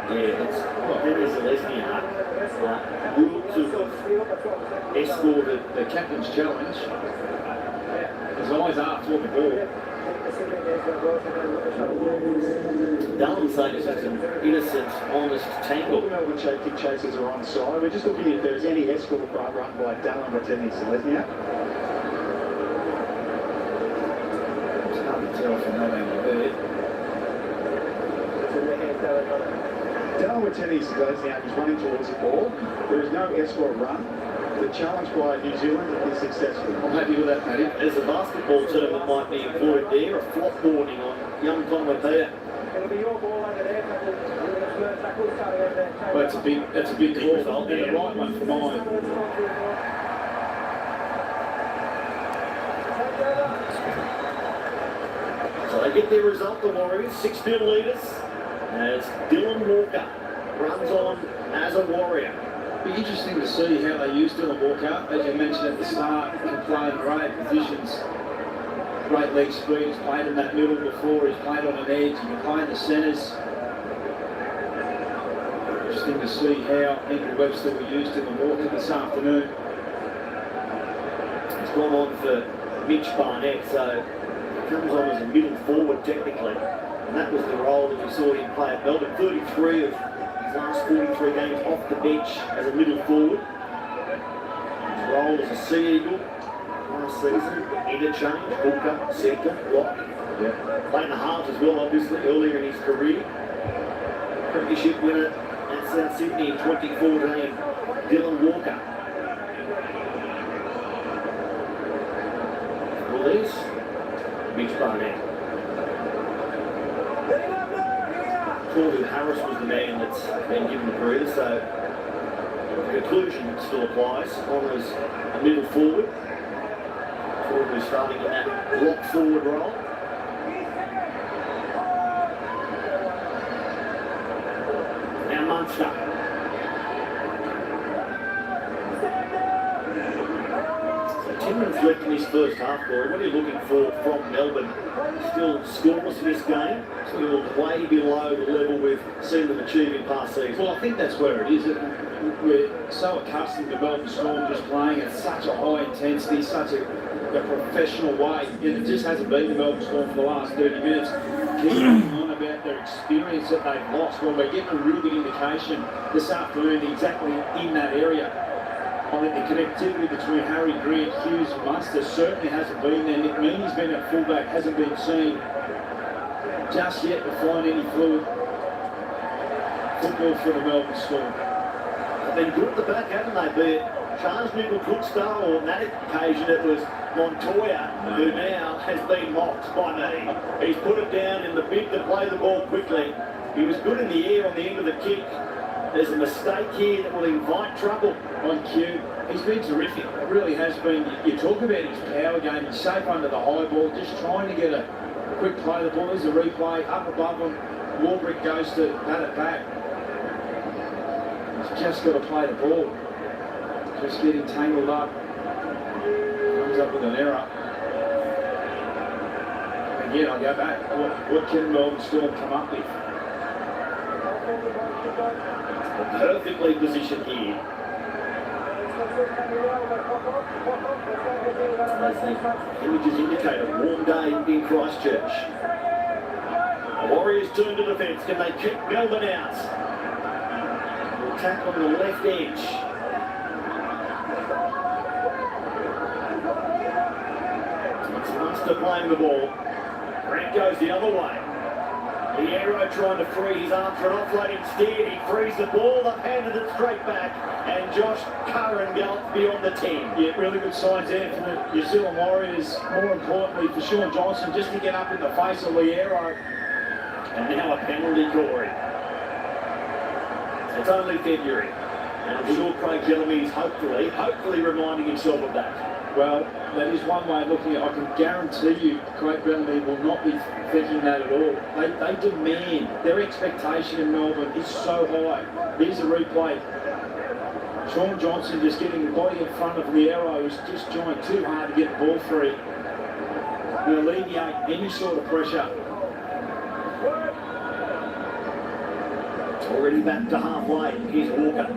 Yeah, it's Dennis Zelezniak. Ruled to escorted the captain's challenge. His eyes are toward the ball. Dallin saying it's just an innocent, honest tangle. We know when safety chasers are on side. We're just looking if there's any escort run by Dallin attending Selesnya. It's hard to tell from not being heard. Dallin attending Selesnya is running towards the ball. There is no escort run. The challenge by New Zealand is successful. I'm happy with that, Paddy. There's a basketball term that might be employed there, a flop boarding on young Conway Peter. Well, that's a big call, result, and the right one for mine. So they get their result, the Warriors, 6-0 leaders, as Dylan Walker runs on as a Warrior. Be interesting to see how they use Dylan Walker. As you mentioned at the start, he can play in great positions. Great leg speed. He's played in that middle before. He's played on an edge. He can play in the centres. Interesting to see how Andrew Webster will use Dylan Walker this afternoon. It's gone on for Mitch Barnett, so he comes on as a middle forward technically. And that was the role that we saw him play at Melbourne. 33 of his last 43 games off the bench as a middle forward. His role as a Sea Eagle last season, interchange, hooker, centre, lock. Yeah. Playing the halves as well, obviously, earlier in his career. Premiership winner at South Sydney in 2014, Dylan Walker. Well, there's Mitch Barnett. Corey Harris was the man that's been given the breather, so the conclusion still applies. Honours a middle forward. Corey starting in that lock forward role. Now Munster. So 10 minutes left in this first half, Corey. What are you looking for from Melbourne? Still scoreless in this game. Still way below the level we've seen them achieve in past seasons. Well, I think that's where it is. We're so accustomed to Melbourne Storm just playing at such a high intensity, such a professional way. And it just hasn't been the Melbourne Storm for the last 30 minutes. Keeping on about their experience that they've lost. Well, we're getting a real good indication this afternoon exactly in that area. I think the connectivity between Harry Grant, Hughes and Munster certainly hasn't been there. Nick Meaney's been at fullback, hasn't been seen just yet to find any fluid football for the Melbourne Storm. They've been good at the back, haven't they? Be it Charles Nickel-Crookstar, or on that occasion it was Montoya, who now has been mocked by me. He's put it down in the bid to play the ball quickly. He was good in the air on the end of the kick. There's a mistake here that will invite trouble. On cue, he's been terrific. It really has been. You talk about his power game. He's safe under the high ball, just trying to get a quick play. The ball, there's a replay up above him. Warbrick goes to bat it back. He's just got to play the ball. Just getting tangled up. Comes up with an error. Again, I go back. What can Melbourne Storm come up with? Perfectly positioned here. As the images indicate, a warm day in Christchurch. The Warriors turn to defence. Can they kick Melbourne out? Attack on the left edge. It's Munster playing the ball. Grant goes the other way. The Aero trying to free his arm for an offload instead. He frees the ball, they've handed it straight back, and Josh Curran gallops beyond the 10. Yeah, really good signs there for the New Zealand Warriors. More importantly for Sean Johnson, just to get up in the face of the Aero. And now a penalty, Corey. It's only February, and I'm sure Craig Bellamy is hopefully reminding himself of that. Well, that is one way of looking at it. I can guarantee you Craig Bellamy will not be thinking that at all. They demand, their expectation in Melbourne is so high. Here's a replay. Sean Johnson just getting the body in front of the Aero, who's just trying too hard to get the ball free. To alleviate any sort of pressure. Already back to halfway. Here's Walker.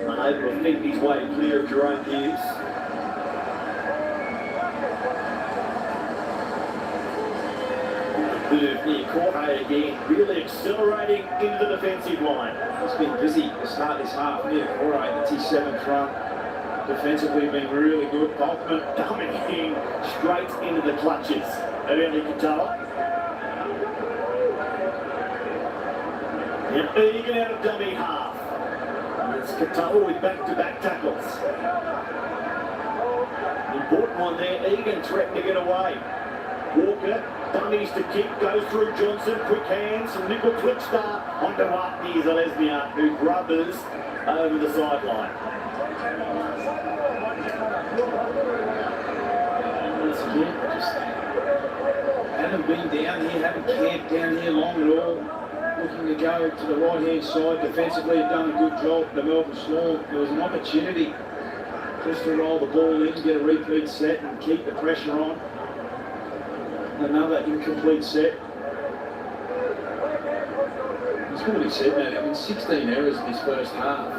Unable to fend his way clear of Jerome Hughes. move near Corhay again, really accelerating into the defensive line. He's been busy to start this half near Corhay. That's his 7th run. Defensively been really good. Boltman Coming in straight into the clutches of Eli Katoa. And Egan out of dummy half. And it's Katoa with back-to-back tackles. Important one there. Egan threatening to get away. Walker dummies to kick, goes through Johnson, quick hands, and Nickel Flickstar onto Watney Zalesnia, who grubbers over the sideline. once again, just haven't been down here, haven't camped down here long at all. Looking to go to the right-hand side. Defensively, have done a good job. The Melbourne Storm, there was an opportunity just to roll the ball in, get a repeat set and keep the pressure on. Another incomplete set. It's got to be said, man, I mean, 16 errors in this first half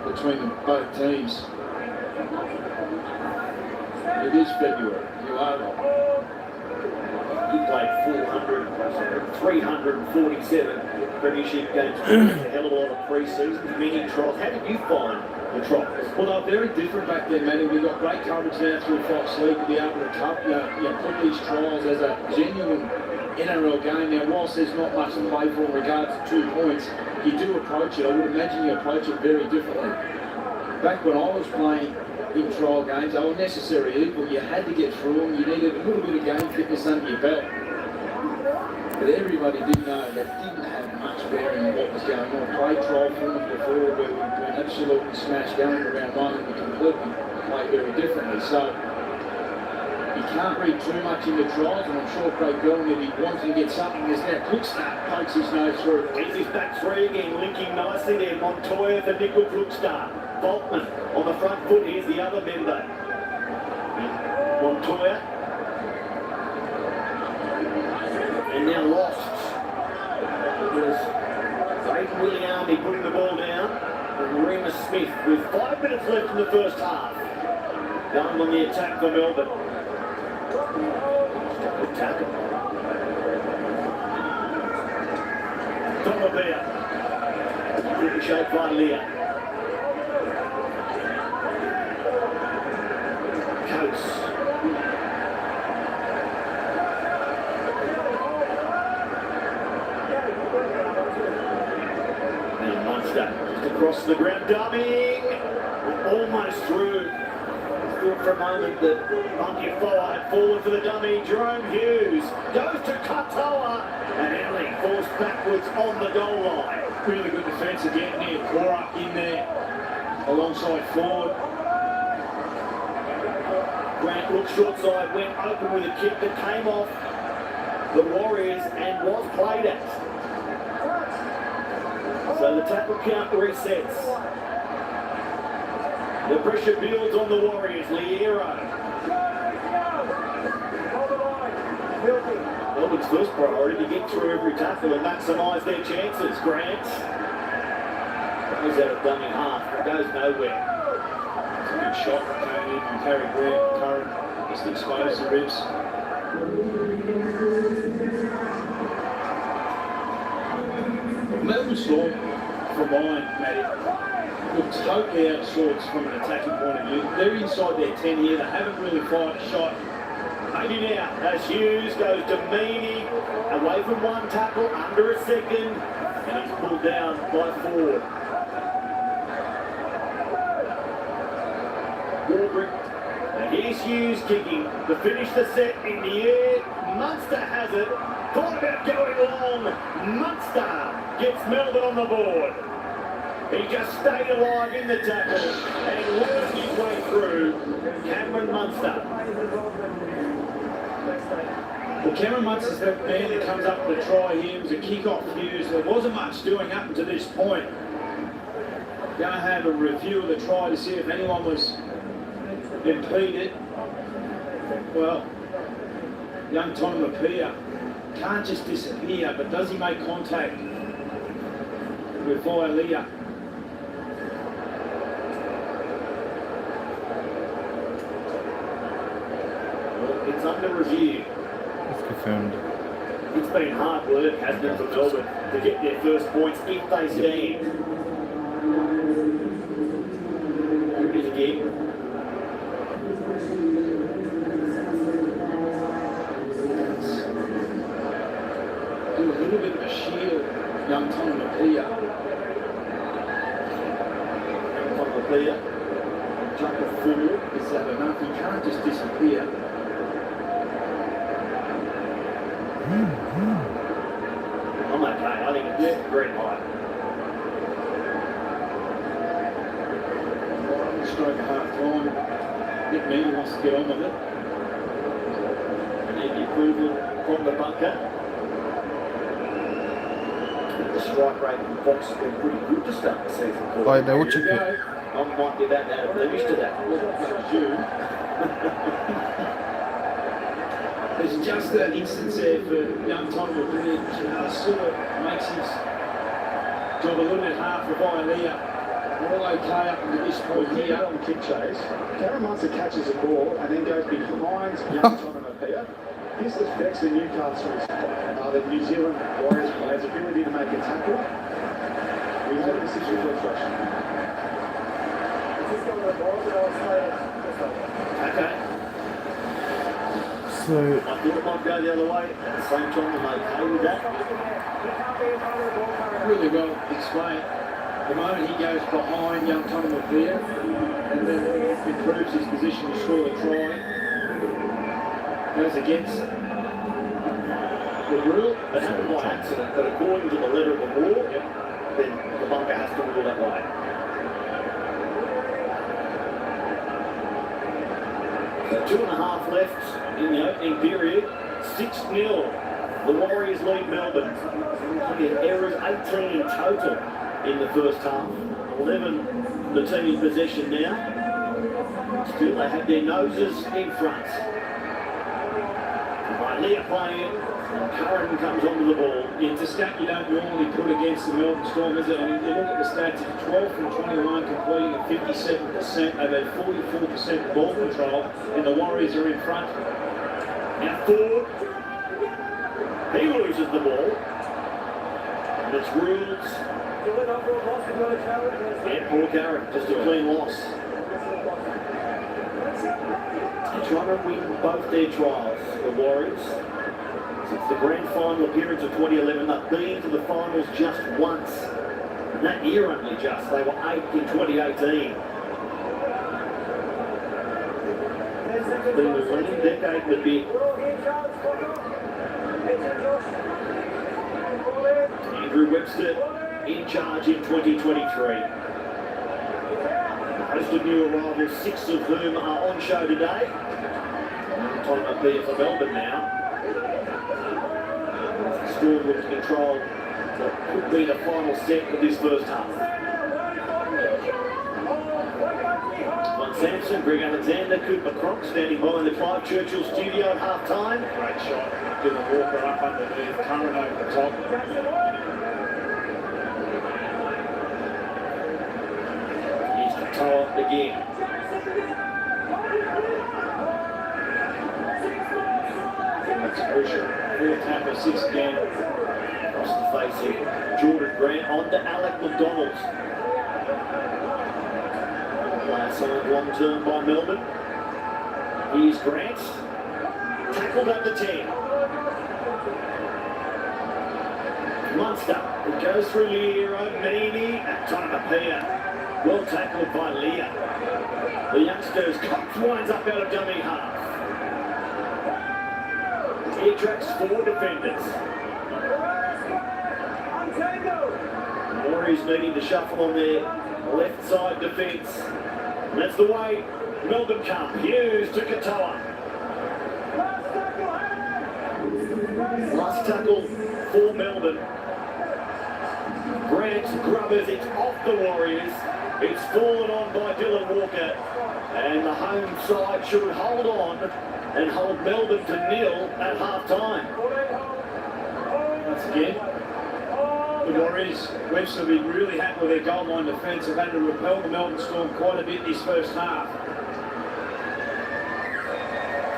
between both teams. It is February. You are right. He played 347 premiership games. A hell of a lot of pre-season, many trials. How did you find the trials? Well, they were very different back then, Matty. We got great coverage now through Fox League to be able to put these trials as a genuine NRL game. Now, whilst there's not much to play for in regards to 2 points, you do approach it. I would imagine you approach it very differently. Back when I was playing in trial games, they were necessary evil. You had to get through them. You needed a little bit of game fitness under your belt. But everybody did know that didn't have much bearing on what was going on. Played trial formats before where we've been absolutely smashed going around one and we completely play very differently. So you can't read too much into trials, and I'm sure Craig Bellamy will be wanting to get something. There's now Brookstart pokes his nose through. He's his back three again, linking nicely there. Montoya for Nickel Brookstart. Boltman on the front foot. Here's the other member. Montoya. And now lost. It was Great Willie Army putting the ball down. And Remus Smith with 5 minutes left in the first half. Going on the attack for Melbourne. Good tackle. Tomabea. Good shot by Leah. Coates. And Munster just across the ground, dumming. Almost through. Thought for a moment that Bunky Foa had fallen for the dummy. Jerome Hughes goes to Katoa, and Ellie falls backwards on the goal line. Really good defence again near Cora in there, alongside Ford. Grant looked short side, went open with a kick that came off the Warriors and was played at. So the tackle count resets. The pressure builds on the Warriors. Liero. Melbourne's first priority to get through every tackle and maximise their chances. Grant goes out of dummy half. It goes nowhere. It's a good shot that came in from Harry Grant. Curran just exposed the ribs. Melbourne Storm, from mine, Matty, look totally out of sorts from an attacking point of view. They're inside their 10 here. They haven't really fired a shot. Maybe now, as Hughes goes to Meany, away from one tackle, under a second, and he's pulled down by Ford. Warbrick, and here's Hughes kicking to finish the set in the air. Munster has it, thought about going long. Munster gets Melbourne on the board. He just stayed alive in the tackle and worked his way through. Cameron Munster. Well, Cameron Munster's the man that comes up with a try here. It was a kick-off Hughes. There wasn't much doing up until this point. Going to have a review of the try to see if anyone was impeded. Well, young Tom Lapia can't just disappear, but does he make contact with Vialia? Well, it's under review. It's confirmed. It's been hard work, hasn't it, for Melbourne to get their first points if they stand. Here it is again. Do a little bit of a shield, young Tom Mapia. Tom Mapia, jump of 4. Is that enough? He can't just disappear. I'm okay, I think it's very high. Stroke at half time. Nick Meany wants to get on with it. And then the approval from the bunker. The strike rate in Fox has been pretty good to start the season. Right, now what you pick? I might be about to blemish to that. There's just that instance there for young Tom McGreen. Sort of makes his job a little bit hard for Violea. All okay up to this point here. On kick chase, Cameron Munster catches the ball and then goes behind young Tom Mapia. This affects the Newcastle's, the New Zealand Warriors players' ability to make a tackle. We have a decision for infraction. Okay. So, I thought it might go the other way. At the same time, I'm okay with that. Really well explained. The moment he goes behind young Tom Mapia and then improves his position to score a try, goes against the rule. It happened by accident, but according to the letter of the law, then the bunker has to rule that way. So 2.5 left in the opening period. 6-0. The Warriors lead Melbourne. Errors 18 in total in the first half. 11 the team in possession now. Still they have their noses in front. Leah playing it. Curran comes onto the ball. It's a stat you don't normally put against the Melbourne Storm, is it? I mean, you look at the stats, it's 12 from 21, completing at 57%. They've had 44% ball control, and the Warriors are in front. Now Ford. He loses the ball. And it's Rules. And Paul Curran, just a clean loss. They're trying to win both their trials, the Warriors. Since the grand final appearance of 2011, they've been to the finals just once. And that year only just. They were 8th in 2018. It's been a lean decade with big. Andrew Webster in charge in 2023. Most of new arrivals, 6 of whom are on show today. Tom Mapia for Melbourne now. The score looks controlled. What could be the final set of this first half. Von Sampson, Greg Alexander, Cooper Cronk standing by in the Clive Churchill studio at half time. Great shot. Dylan Walker up underneath, Curran over the top. Here's Katoa again. That's crucial. 4 tackle, 6 again. Across the face here. Jordan Grant on to Alec McDonald. Player signed long term by Melbourne. Here's Grant. Tackled at the 10. Munster. It goes through Leo Meany at Tom Mapia. Well tackled by Leah. The youngsters Cox winds up out of dummy half. He attracts 4 defenders. Warriors needing to shuffle on their left side defence. And that's the way Melbourne come. Hughes to Katoa. Last tackle for Melbourne. Grant grubbers it off the Warriors. It's fallen on by Dylan Walker. And the home side should hold on and hold Melbourne to 0 at half time. Once again, the Warriors, Webster will be really happy with their goal line defence. Have had to repel the Melbourne Storm quite a bit this first half.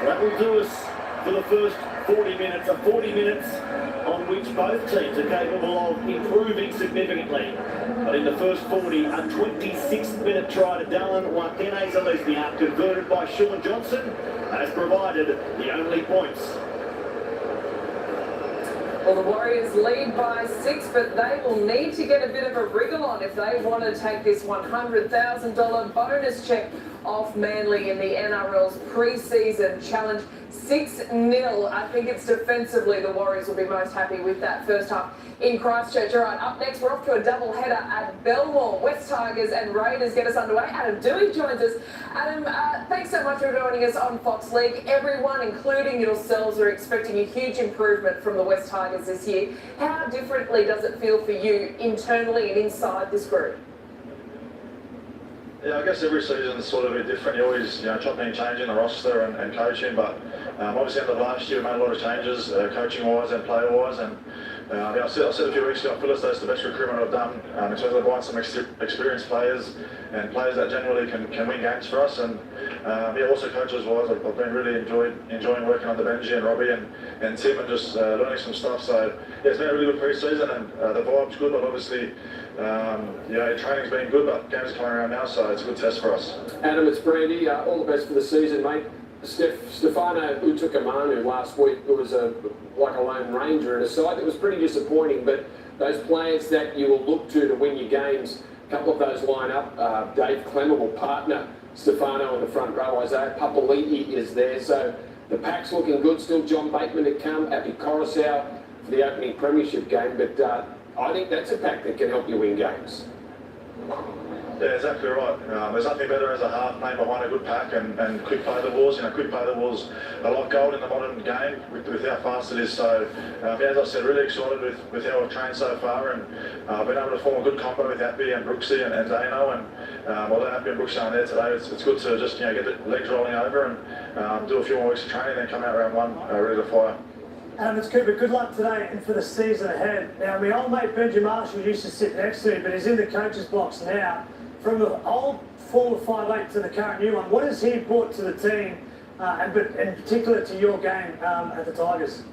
That will do us for the first 40 minutes are 40 minutes on which both teams are capable of improving significantly. But in the first 40, a 26-minute try to Dallin Wakene Zalesnia, converted by Sean Johnson, has provided the only points. Well, the Warriors lead by 6, but they will need to get a bit of a wriggle on if they want to take this $100,000 bonus check off Manly in the NRL's pre-season challenge. 6-0. I think it's defensively the Warriors will be most happy with that first half in Christchurch. All right, up next, we're off to a double header at Belmore. West Tigers and Raiders get us underway. Adam Dewey joins us. Adam, thanks so much for joining us on Fox League. Everyone, including yourselves, are expecting a huge improvement from the West Tigers this year. How differently does it feel for you internally and inside this group? Yeah, I guess every season is sort of a bit different. You always, chopping and changing the roster and coaching, but obviously end of last year we made a lot of changes, coaching-wise and player-wise, and I said a few weeks ago, I feel as though it's the best recruitment I've done in terms of buying some experienced players and players that generally can win games for us, and also coaches-wise, I've been really enjoying working under Benji and Robbie and Tim and just learning some stuff. So yeah, it's been a really good pre-season and the vibe's good, but obviously training's been good, but games are coming around now, so it's a good test for us. Adam, it's Brandy. All the best for the season, mate. Stefano Utukamanu last week was like a lone ranger in a side that was pretty disappointing, but those players that you will look to win your games, a couple of those line up. Dave Clemmer will partner Stefano in the front row. Isaiah Papali'i is there, so the pack's looking good. Still John Bateman to come, Abby Coruscant for the opening premiership game, but I think that's a pack that can help you win games. Yeah, exactly right. There's nothing better as a half playing behind a good pack and quick play the balls. Quick play the balls a lot gold in the modern game with how fast it is. So, as I said, really excited with how we've trained so far, and I've been able to form a good combo with Appy and Brooksy and Dano. And although Appy and Brooksy aren't there today, it's good to just get the legs rolling over and do a few more weeks of training, then come out round one ready to fire. It's Cooper, good luck today and for the season ahead. Now, my old mate Benji Marshall used to sit next to me, but he's in the coach's box now. From the old 4-5-8 to the current new one, what has he brought to the team, and in particular to your game at the Tigers?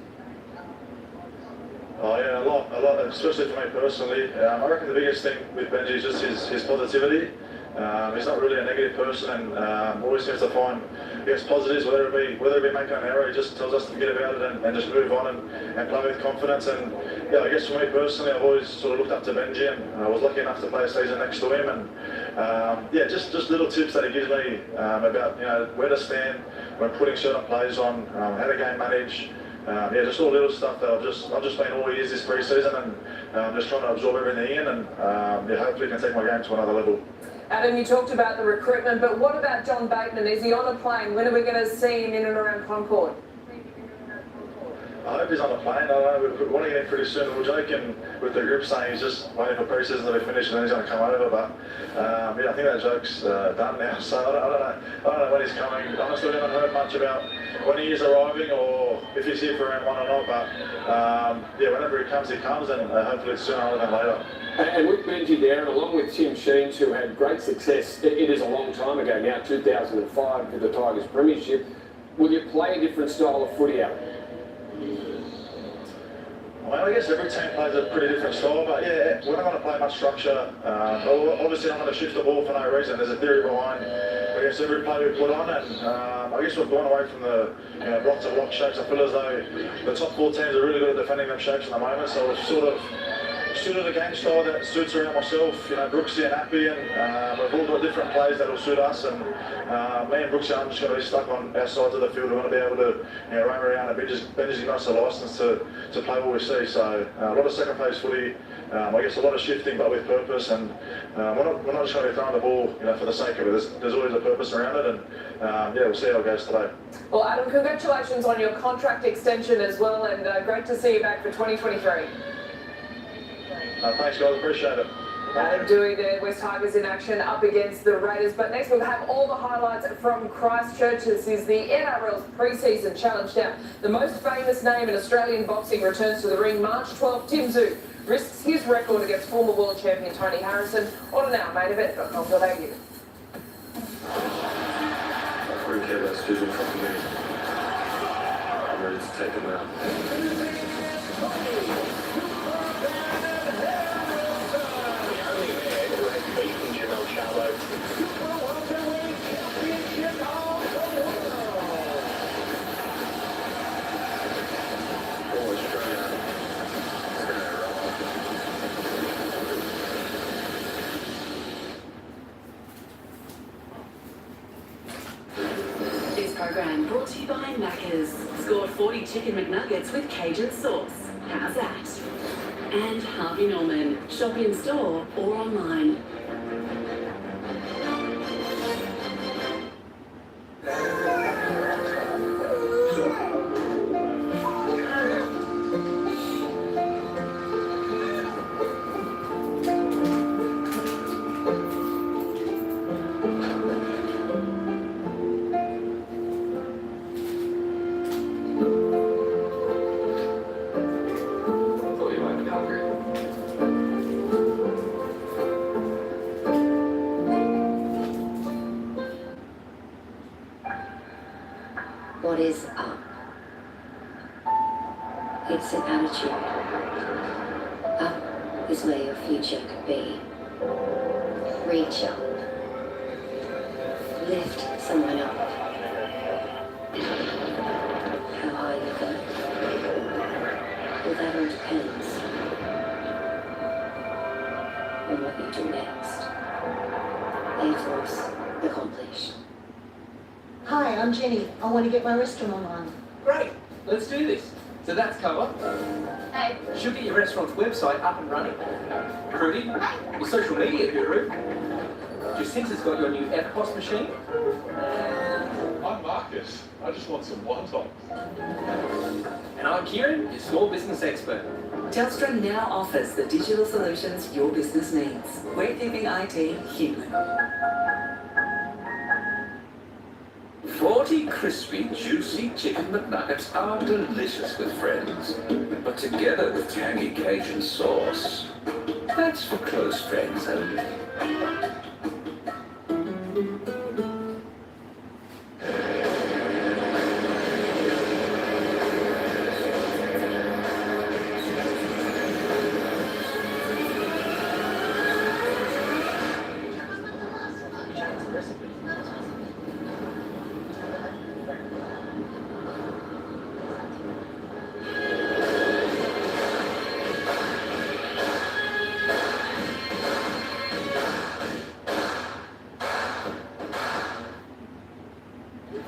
Oh yeah, a lot, especially for me personally. I reckon the biggest thing with Benji is just his positivity. He's not really a negative person, and always seems to find, positives, whether it be making an error. He just tells us to forget about it and just move on and play with confidence. And yeah, I guess for me personally, I've always sort of looked up to Benji, and I was lucky enough to play a season next to him. And just little tips that he gives me about where to stand when putting certain plays on, how to game manage. Just all little stuff that I've just been all years this pre-season, and just trying to absorb everything in, and hopefully can take my game to another level. Adam, you talked about the recruitment, but what about John Bateman? Is he on a plane? When are we going to see him in and around Concord? I hope he's on a plane. I don't know, we want to get him pretty soon. We were joking with the group saying he's just waiting for pre-season to be finished and then he's going to come over, but I think that joke's done now, so I don't know when he's coming. I honestly haven't heard much about when he is arriving or if he's here for round one or not, but whenever he comes, and hopefully it's sooner rather than later. And with Benji there, and along with Tim Sheens, who had great success, it is a long time ago now, 2005 with the Tigers premiership, will you play a different style of footy out? Well, I guess every team plays a pretty different style, but yeah, we're not going to play much structure. Obviously not going to shift the ball for no reason. There's a theory behind every play we put on, and I guess we've gone away from the blocks of block shapes. I feel as though the top 4 teams are really good at defending them shapes at the moment, so we've sort of suited a game style that suits around myself, Brooksy and Appy, and we've all got different plays that will suit us, and me and Brooksy are just going to be stuck on our sides of the field. We're going to be able to roam around, and Benji's given us a licence to play what we see, so a lot of second phase footy, I guess a lot of shifting but with purpose, and we're not just going to be throwing the ball for the sake of it. There's always a purpose around it, and we'll see how it goes today. Well, Adam, congratulations on your contract extension as well, and great to see you back for 2023. Thanks guys, appreciate it. Adam Dewey there, West Tigers in action up against the Raiders. But next we'll have all the highlights from Christchurch. This is the NRL's pre-season challenge. Now, the most famous name in Australian boxing returns to the ring March 12. Tim Tszyu risks his record against former world champion Tony Harrison. On an hour, mainevent.com.au. I really care about Tszyu in front of me. ready to take them out. This program brought to you by Macca's. Score 40 chicken McNuggets with Cajun sauce. How's that? And Harvey Norman. Shop in store or online. Thought you might be hungry. What is up? It's an attitude. Up is where your future could be. Reach up. Lift someone up. How high you go. Well, that all depends on what you do next. Air Force, accomplish. Hi, I'm Jenny. I want to get my restaurant online. Great, let's do this. So that's cover. Hey. Should get your restaurant's website up and running. Rudy, your social media guru. Jacinta's got your new FPOS machine. I'm Marcus. I just want some wontons. And I'm Kieran, your small business expert. Telstra now offers the digital solutions your business needs. We're keeping IT human. 40 crispy, juicy chicken McNuggets are delicious with friends, but together with tangy Cajun sauce, that's for close friends only.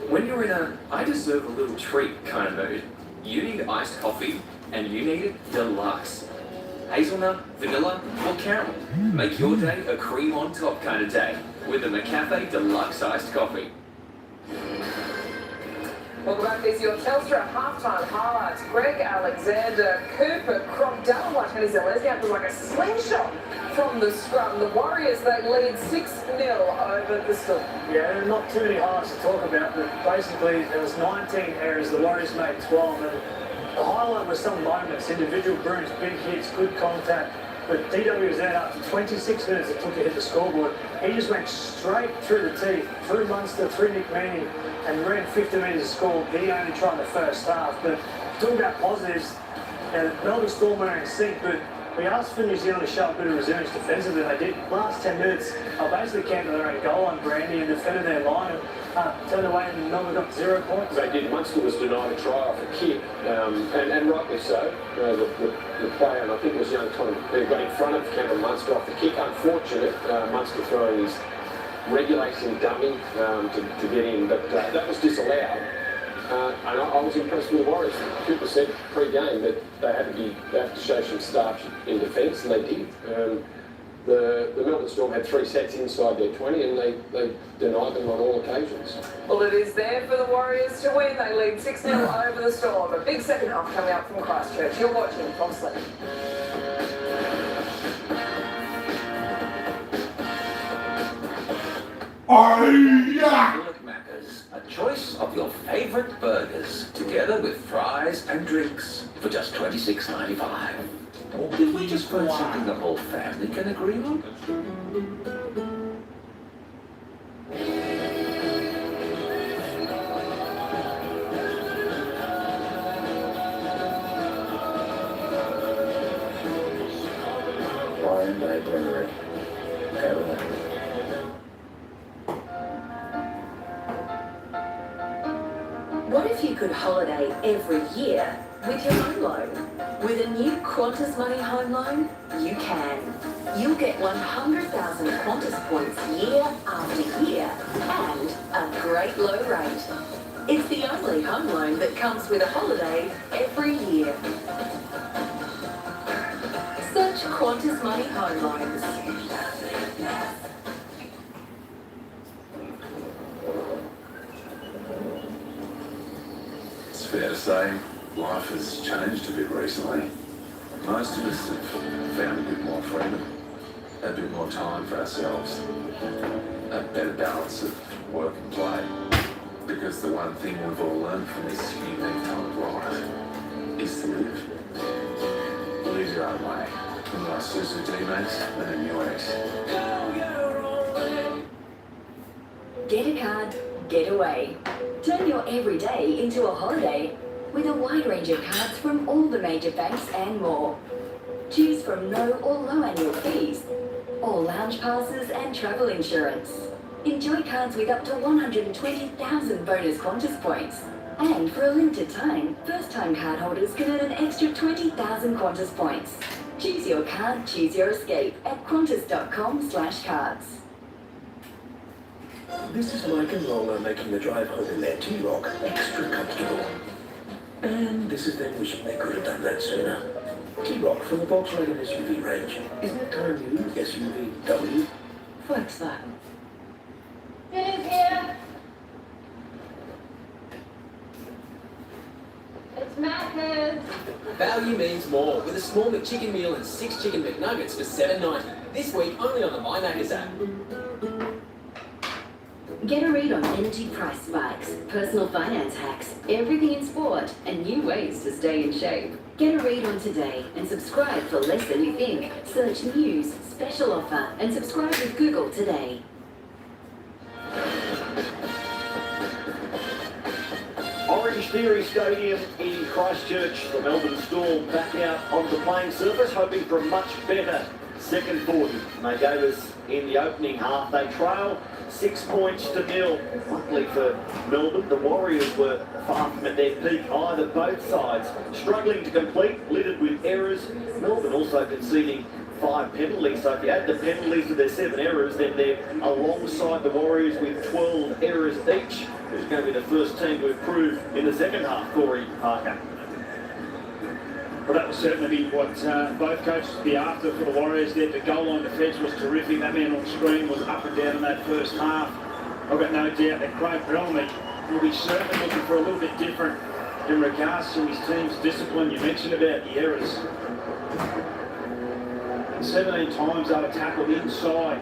When you're in a I deserve a little treat kind of mood, you need iced coffee, and you need it deluxe. Hazelnut, vanilla, or caramel. Make your day a cream on top kind of day with the McCafe Deluxe Iced Coffee. Welcome back. These are your Telstra halftime highlights. Greg Alexander, Cooper, Cromdale, and Zalesky was like a slingshot from the scrum. The Warriors, they lead 6-0 over the Storm. Yeah, not too many highlights to talk about, but basically there was 19 errors, the Warriors made 12, and the highlight was some moments, individual brooms, big hits, good contact, but DW was there after 26 minutes it took to hit the scoreboard. He just went straight through the teeth, through Munster, through Nick Manning, and ran 50 metres to score. He only tried in the first half, but talking about positives, Melbourne Storm were in sync, but we asked for New Zealand to show a bit of resilience defensively. They did. Last 10 minutes, I basically camped their own goal on Brandy and defended their line and turned away, and Melbourne got 0 points. They did. Munster was denied a try off a kick, and rightly so. The player, and I think it was young Tom, who got in front of Cameron Munster off the kick. Unfortunate, Munster throwing his regulating dummy to get in, but that was disallowed. And I was impressed with the Warriors. Cooper said pre-game that they had to show some starch in defence, and they did. The Melbourne Storm had 3 sets inside their 20, and they denied them on all occasions. Well, it is there for the Warriors to win. They lead 6-0 over the Storm. A big second half coming up from Christchurch. You're watching from Sleep. Macca's, a choice of your favorite burgers, together with fries and drinks for just $26.95. Did we just find something the whole family can agree on? could holiday every year with your home loan. With a new Qantas Money Home Loan, you can. You'll get 100,000 Qantas points year after year and a great low rate. It's the only home loan that comes with a holiday every year. Search Qantas Money Home Loans. It's fair to say life has changed a bit recently. Most of us have found a bit more freedom, a bit more time for ourselves, a better balance of work and play. Because the one thing we've all learned from this unique time of life is to live. Live your own way. With my Suzu D-Max and a new ex. Get a card, get away. Turn your everyday into a holiday with a wide range of cards from all the major banks and more. Choose from no or low annual fees, all lounge passes and travel insurance. Enjoy cards with up to 120,000 bonus Qantas points. And for a limited time, first-time card holders can earn an extra 20,000 Qantas points. Choose your card, choose your escape at qantas.com/cards. This is Mike and Lola making the drive home in their T-Roc extra comfortable. And this is them wishing they could have done that sooner. T-Roc from the Volkswagen SUV range. Isn't it time you SUVW? Volkswagen. It is here. It's Macca's. Value means more with a small McChicken meal and 6 chicken McNuggets for $7.90. This week only on the My Macca's app. Get a read on energy price spikes, personal finance hacks, everything in sport, and new ways to stay in shape. Get a read on today and subscribe for less than you think. Search news, special offer, and subscribe with Google today. Orange Theory Stadium in Christchurch. The Melbourne Storm back out on the playing surface, hoping for a much better second 40. They gave us in the opening half. They trail 6 points to 0. Luckily for Melbourne, the Warriors were far from at their peak either. Both sides struggling to complete, littered with errors. Melbourne also conceding 5 penalties. So if you add the penalties to their 7 errors, then they're alongside the Warriors with 12 errors each. Who's going to be the first team to improve in the second half, Corey Parker? Well, that will certainly be what both coaches will be after for the Warriors there. The goal line defence was terrific. That man on screen was up and down in that first half. I've got no doubt that Craig Bellamy will be certainly looking for a little bit different in regards to his team's discipline. You mentioned about the errors. 17 times they were tackled inside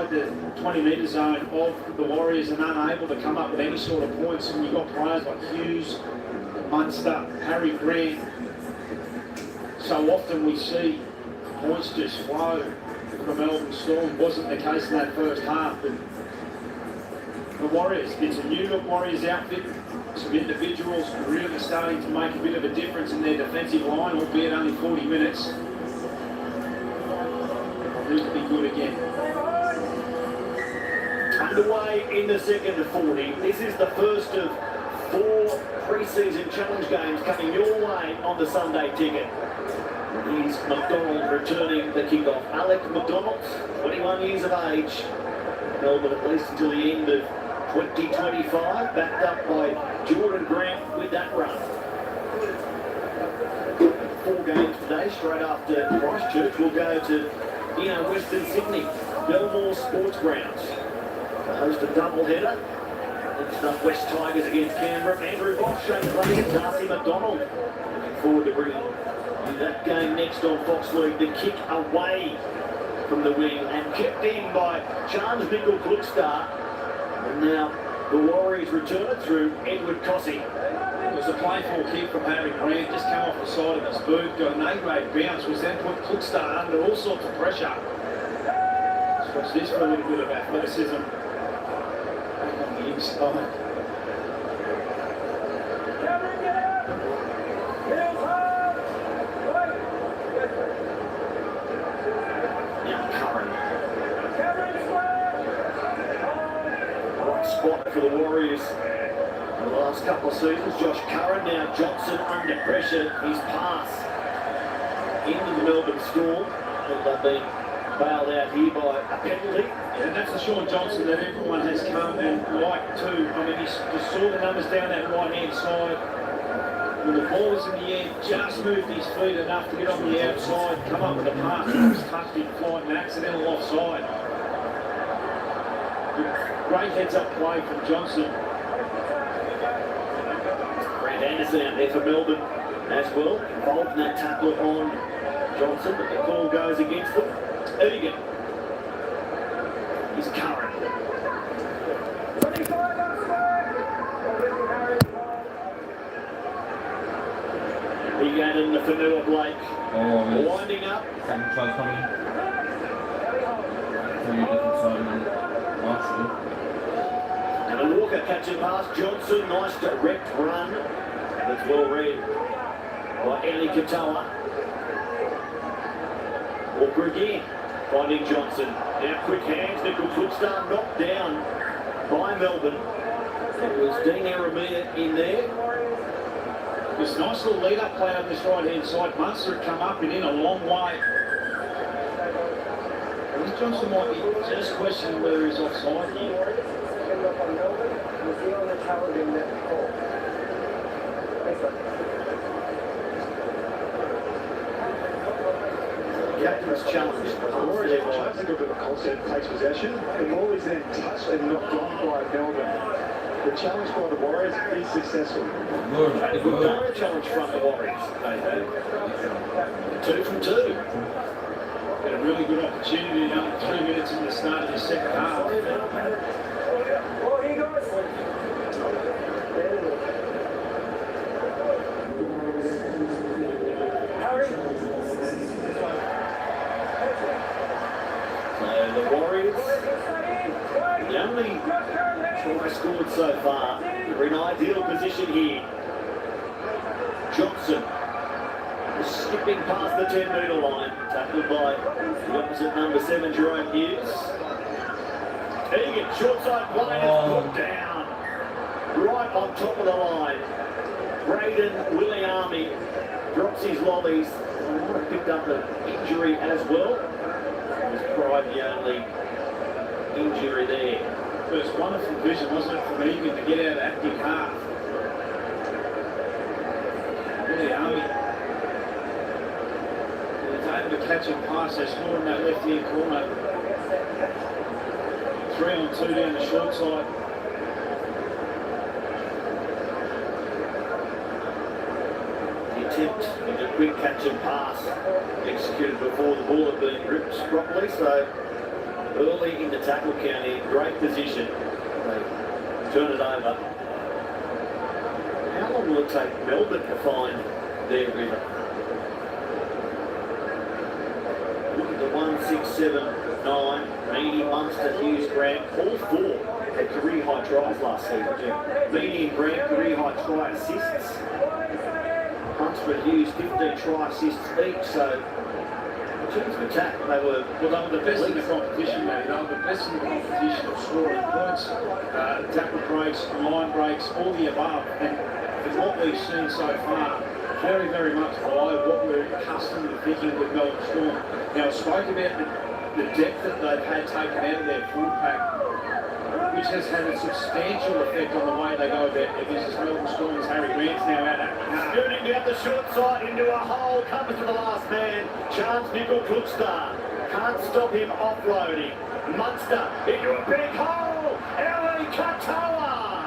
the 20-metre zone of the Warriors and unable to come up with any sort of points. And you've got players like Hughes, Munster, Harry Grant. So often we see points just flow from Melbourne Storm. Wasn't the case in that first half. But the Warriors, it's a new look Warriors outfit. Some individuals really starting to make a bit of a difference in their defensive line, albeit only 40 minutes. Need to be good again. Underway in the second 40. This is the first of 4 pre-season challenge games coming your way on the Sunday ticket. Here's McDonald returning the kickoff. Alec McDonald, 21 years of age. Melbourne at least until the end of 2025, backed up by Jordan Grant with that run. 4 games today, straight after Christchurch. We'll go to Western Sydney, Belmore Sports Grounds. To host a doubleheader. Next up, West Tigers against Canberra. Andrew Bosch, Shane Clay, and Darcy McDonald. Looking forward to bringing you that game next on Fox League. The kick away from the wing and kept in by Charles Nickel-Klukstar. And now the Warriors return it through Edward Cossey. It was a playful kick from Harry Grant, just come off the side of his boot, got an A-grade bounce, which then put Klukstar under all sorts of pressure. Let's watch this for a little bit of athleticism. Back on the inside. Spot for the Warriors The last couple of seasons, Josh Curran, now Johnson under pressure. His pass into the Melbourne Storm. And they've been bailed out here by a penalty. And that's the Sean Johnson that everyone has come and liked too. I mean, you saw the numbers down that right-hand side. When the ball was in the air, just moved his feet enough to get on the outside, come up with a pass, and was touched in flight, an accidental offside. Great heads-up play from Johnson. Brent Anderson out there for Melbourne as well, involved in that tackle on Johnson, but the call goes against them. Egan is Curran. Egan and the Fanua Blake winding up. Second try coming. Three different side And a Walker catching past Johnson, nice direct run. That's well read by Eli Katoa. Walker again, finding Johnson. Now quick hands, Nickel Footstar knocked down by Melbourne. It was Dean Aramia in there. This nice little lead-up play on this right-hand side. Munster had come up and in a long way. I think Johnson might be just questioning whether he's offside here. Captain's challenge. Warriors trying to think of the concept takes possession. The ball is then touched and knocked on by Melbourne. The challenge by the Warriors is successful. Good challenge from the Warriors. 2 from 2. Got a really good opportunity under 3 minutes in the start of the second half. So the Warriors, the only try scored so far, they're in ideal position here. Johnson is skipping past the 10-metre line, tackled by the opposite number 7, Jerome Hughes. Egan, short side play is put down, right on top of the line. Braden Williami drops his lollies. He might have picked up an injury as well. It was probably the only injury there. It was wonderful vision, wasn't it, from Egan to get out of that big half. Really army. He was able to catch and pass. They scored in that left-hand corner. 3-on-2 down the short side. The attempt at a quick catch and pass executed before the ball had been gripped properly, so early in the tackle county, great position. They turn it over. How long will it take Melbourne to find their rhythm? Look at the 1, 6, 7, 9, Meany, Munster, Hughes, Grant, all 4 had career high tries last season. Meany and Grant career high try assists. Huntsford Hughes 15 try assists each, so in terms of attack, they were the best in the competition, mate. They were the best in the competition of scoring points, tackle breaks, line breaks, all the above. And what we've seen so far, very, very much below what we're accustomed to thinking with Melbourne Storm. Now, I spoke about the depth that they've had taken out of their full pack, which has had a substantial effect on the way they go about their business. Melbourne Storm's Harry Grant's now out at Scooting down the short side into a hole, comes to the last man, Chance Nickel Klugstar. Can't stop him offloading. Munster into a big hole, Eli Katoa.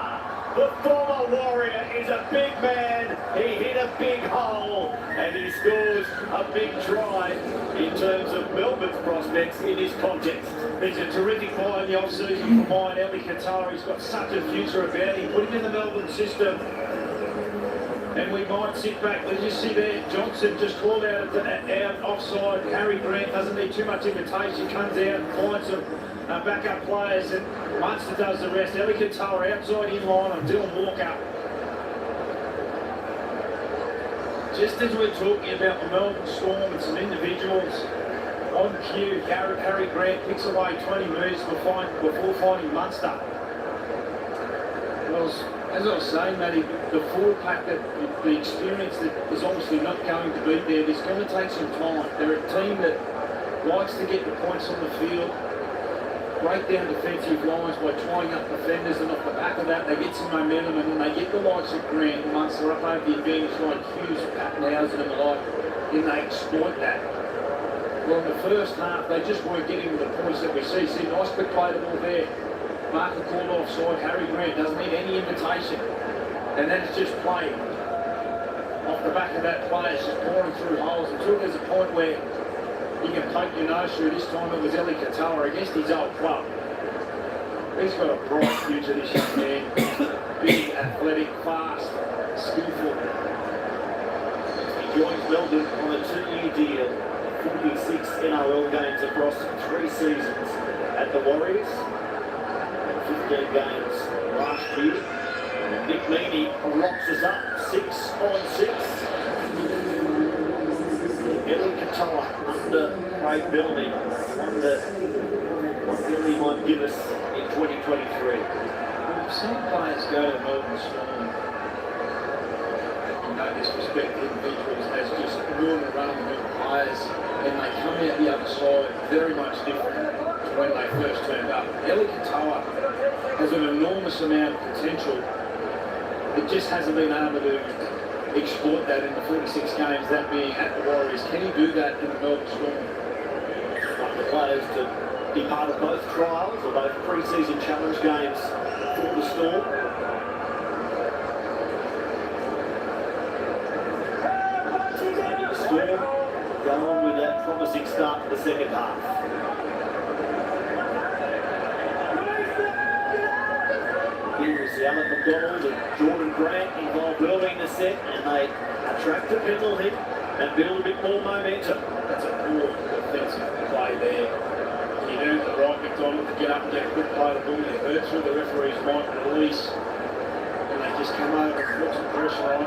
The former Warrior is a big man, he hit a big hole, and he scores a big try in terms of Melbourne's prospects in this contest. He's a terrific buy in the off-season for mine, Eli Katoa. He's got such a future about him. Put him in the Melbourne system, and we might sit back. Let's just see there, Johnson just called out offside. Harry Grant doesn't need too much invitation, comes out and finds some backup players, and Munster does the rest. Eli Katoa outside in line on Dylan Walker. Just as we're talking about the Melbourne Storm and some individuals on cue, Harry Grant picks away 20 metres before finding Munster. Well, as I was saying, Matty, the forward pack, that the experience that is obviously not going to be there, it's going to take some time. They're a team that likes to get the points on the field, break down defensive lines by tying up defenders, and off the back of that, they get some momentum, and then they get the likes of Grant and Munster up over the advantage line, Hughes, Pattenhausen and the like, and they exploit that. Well, in the first half, they just weren't getting the points that we see. See, nice quick play the ball there. Marker called offside. Harry Grant doesn't need any invitation. And then it's just played. Off the back of that play, it's just pouring through holes until there's a point where you can poke your nose through. This time it was Eli Katoa against his old club. He's got a bright future, this young man. Big, athletic, fast, skillful. He joins Melbourne on a 2-year deal. 46 NRL games across 3 seasons at the Warriors. 15 games last year. And Nick Meaney locks us up 6 on 6. Eli Katoa under Craig Bellamy. Wonder what Bellamy might give us in 2023. We've seen players go to Melbourne Storm, no disrespect to individuals, as just normal run-of-the-mill players, and they come out the other side very much different to when they first turned up. Eli Katoa has an enormous amount of potential. It just hasn't been able to exploit that in the 46 games, that being at the Warriors. Can he do that in the Melbourne Storm? One of the players to be part of both trials or both pre-season challenge games for the Storm. Maybe the Storm go on with that promising start to the second half. Here is Alec McDonald and Jordan Grant involved early in the set, and they attract a penalty and build a bit more momentum. That's a poor defensive play there. You earned the right, McDonald, to get up and get a quick play of the ball. You heard through the referee's might release, and they just come over and put some pressure on.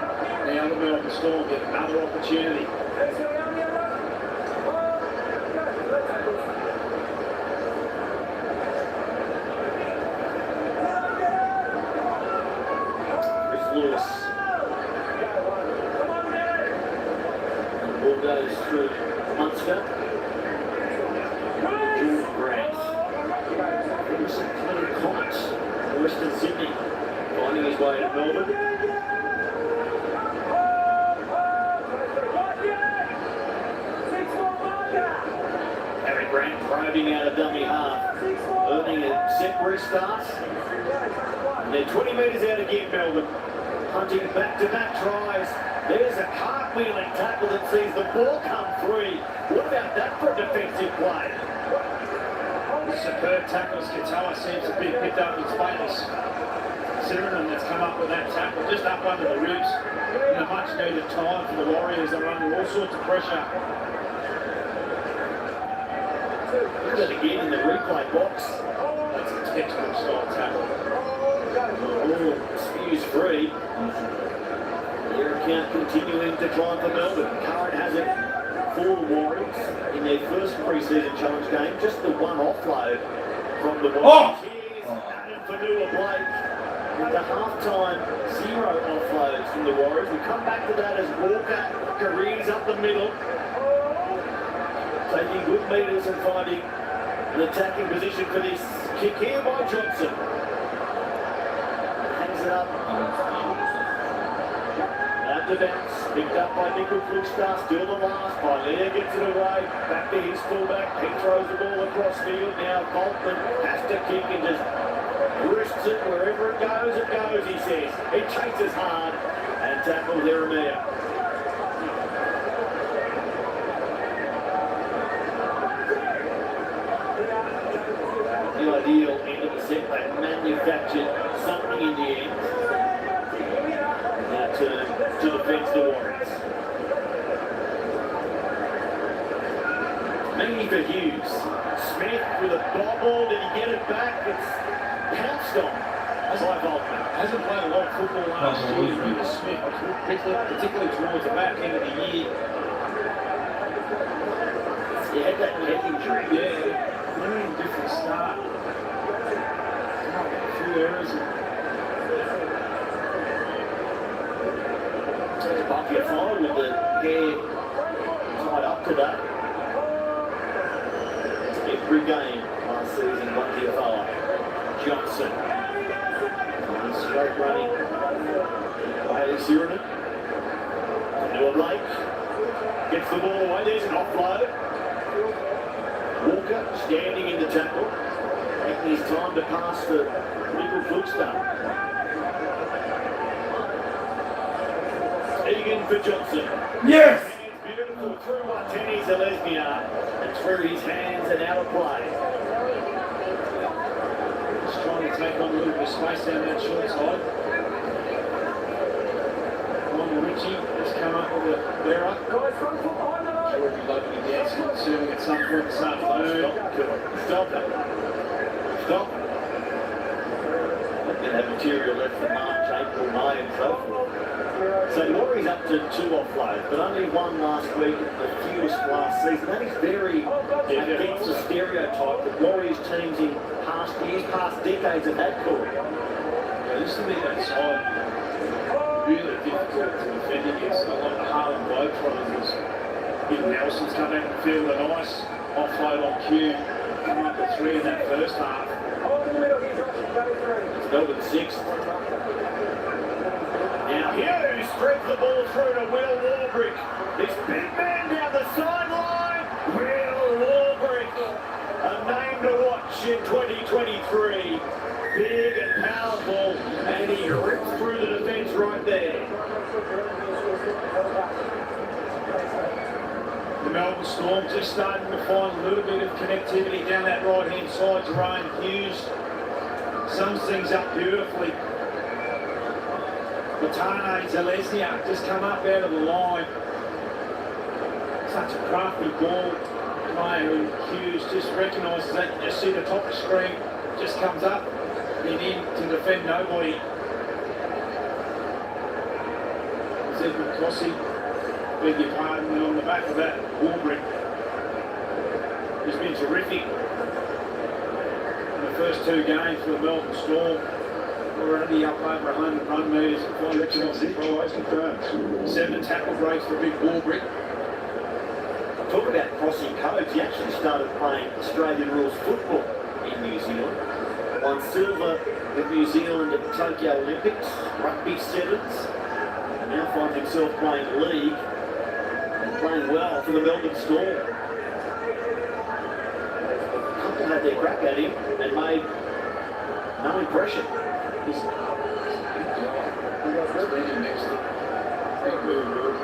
Now the Melbourne Storm get another opportunity. Lewis. And the ball goes through Munster. Jordan Grant. Vincent Clinton Cox, Western Sydney, finding his way to Melbourne. Harry Grant probing out of dummy half, earning a set restart. And they're 20 metres out again, Melbourne. Hunting back-to-back tries. There's a cartwheeling tackle that sees the ball come free. What about that for a defensive play? Superb tackles. Katoa seems to be picked up in space. Cinnamon that's come up with that tackle just up under the ribs in a much needed time for the Warriors. They're under all sorts of pressure. Look at it again in the replay box. That's a textbook style tackle. Ball spews free. Their account continuing to climb for Melbourne. Current has it for the Warriors in their first pre-season challenge game. Just the one offload from the Warriors. Here's Adam Fanua Blake with the half-time 0 offloads from the Warriors. We come back to that as Walker careers up the middle. Taking good meters and finding an attacking position for this kick here by Johnson. Hangs it up. Out to bounce. Picked up by Nickel Flugstar. Still the last. Pilea gets it away. Back to his fullback. He throws the ball across field. Now Boltman has to kick and just wrists it wherever it goes, he says. It chases hard and tackles Eremia. The ideal end of the set, they manufactured something in the end. Now turn to defence the Warriors. Mainly for Hughes. Smith with a bobble, did he get it back? It's pounced on by Boltman. Hasn't played a lot of football last year, Peter Smith, particularly towards the back end of the year. He had that neck injury. Yeah. Very different start. A few errors. team last season, lucky fella. Johnson. Straight running. Bailey Sirenen. Into a break. Gets the ball away. There's an offload. Walker standing in the tackle. Taking his time to pass for Michael Footstone. Egan for Johnson. Yes! Beautiful through Martini Zalesnia and through his hands and out of play. Just trying to take on a little bit of space down that short side. Richie has come up with a bearer. Sure he'll be looking at the accident soon at some point this afternoon. Stop it. Stop it. They have material left for March, April, May and so forth. So Laurie's up to 2 offloads, but only one last week, the fewest last season. That is very against the stereotype that Warriors teams in past years, past decades have had called. Yeah, this will be that side really difficult to defend against. A lot of the Harlem Globetrotters. Big Nelson's come out and field a nice offload on cue. Come up with 3 in that first half. It's Melbourne 6th. Now Hughes spreads the ball through to Will Warbrick. This big man down the sideline. Will Warbrick. A name to watch in 2023. Big and powerful, and he rips through the defence right there. The Melbourne Storm just starting to find a little bit of connectivity down that right-hand side. Jerome Hughes sums things up beautifully. Matane Zalesnia just come up out of the line. Such a crafty ball player, and Hughes just recognises that. You see the top of the screen, just comes up and in to defend nobody. Edmund Cossey, beg your pardon, and on the back of that, Warbrick has been terrific in the first 2 games for the Melbourne Storm. Already up over 100 run metres and 7 tackle breaks for big Warbrick. Talk about crossing codes. He actually started playing Australian rules football in New Zealand. Won silver with New Zealand at the Tokyo Olympics, rugby sevens. And now finds himself playing league and playing well for the Melbourne Storm. A couple had their crack at him and made no impression. He's standing next to Frank Warbrick.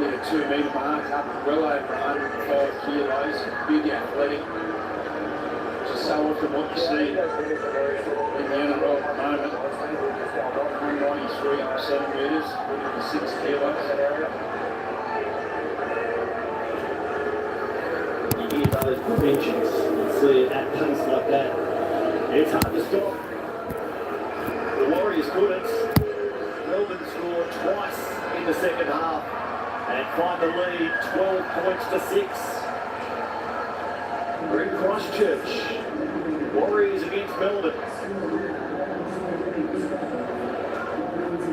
Maybe a 2 metre mark, up well over 105 kilos, big athletic. Which is so often what you see in the NRL at the moment. 193 centimetres, 6 kilos. You hear those dimensions and see it at pace like that. It's hard to stop. The Warriors couldn't. Melbourne scored twice in the second half and find the lead 12 points to 6. We're in Christchurch. Warriors against Melbourne.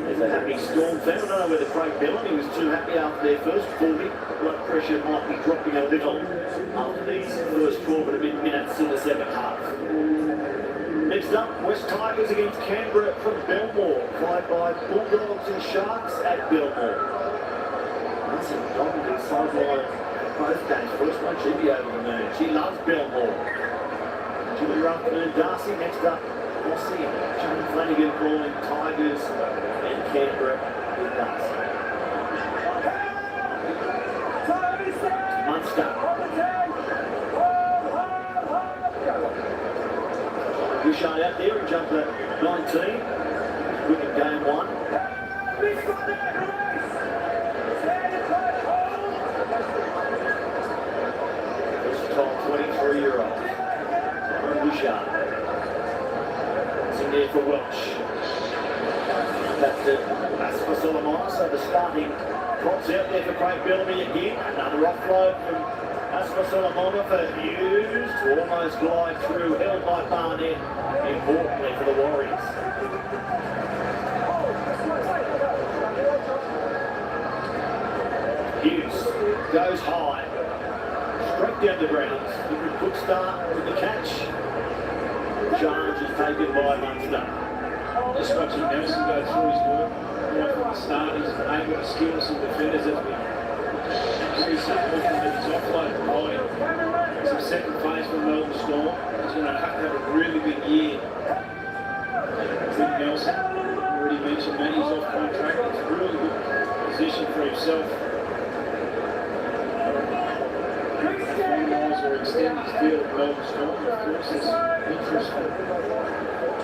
There's a happy Storm fan. I don't know whether Craig Bellamy was too happy after their first 40. Blood pressure might be dropping a little after these first 12 minutes in the second half. Next up, West Tigers against Canberra from Belmore, followed by Bulldogs and Sharks at Belmore. Marcy Donovan sideline both games. First one, she'd be over the moon. She loves Belmore. Julie Ruffman and Darcy. Next up, Rossi and Jane Flanagan calling Tigers and Canberra with Darcy. Munster. Bouchard out there in jumper 19. Wicket game 1. Versatile 23-year-old. Bouchard. It's in there for Welch. That's it. That's for Solomon. So the starting props out there for Craig Bellamy again. Another offload from Asper Solomon for Hughes to almost glide through, held by Barnett, importantly for the Warriors. Hughes goes high, straight down the grounds. Good start with the catch. Charge is taken by Munster. Just watching Nelson go through his work right from the start. He's able to skill some defenders as we see something from his offload providing some second phase for Melbourne Storm. He's going to have to have a really big year with Nelson. Already mentioned that he's off contract. It's a really good position for himself. Finalise or extend his deal with Melbourne Storm. Of course, there's interest from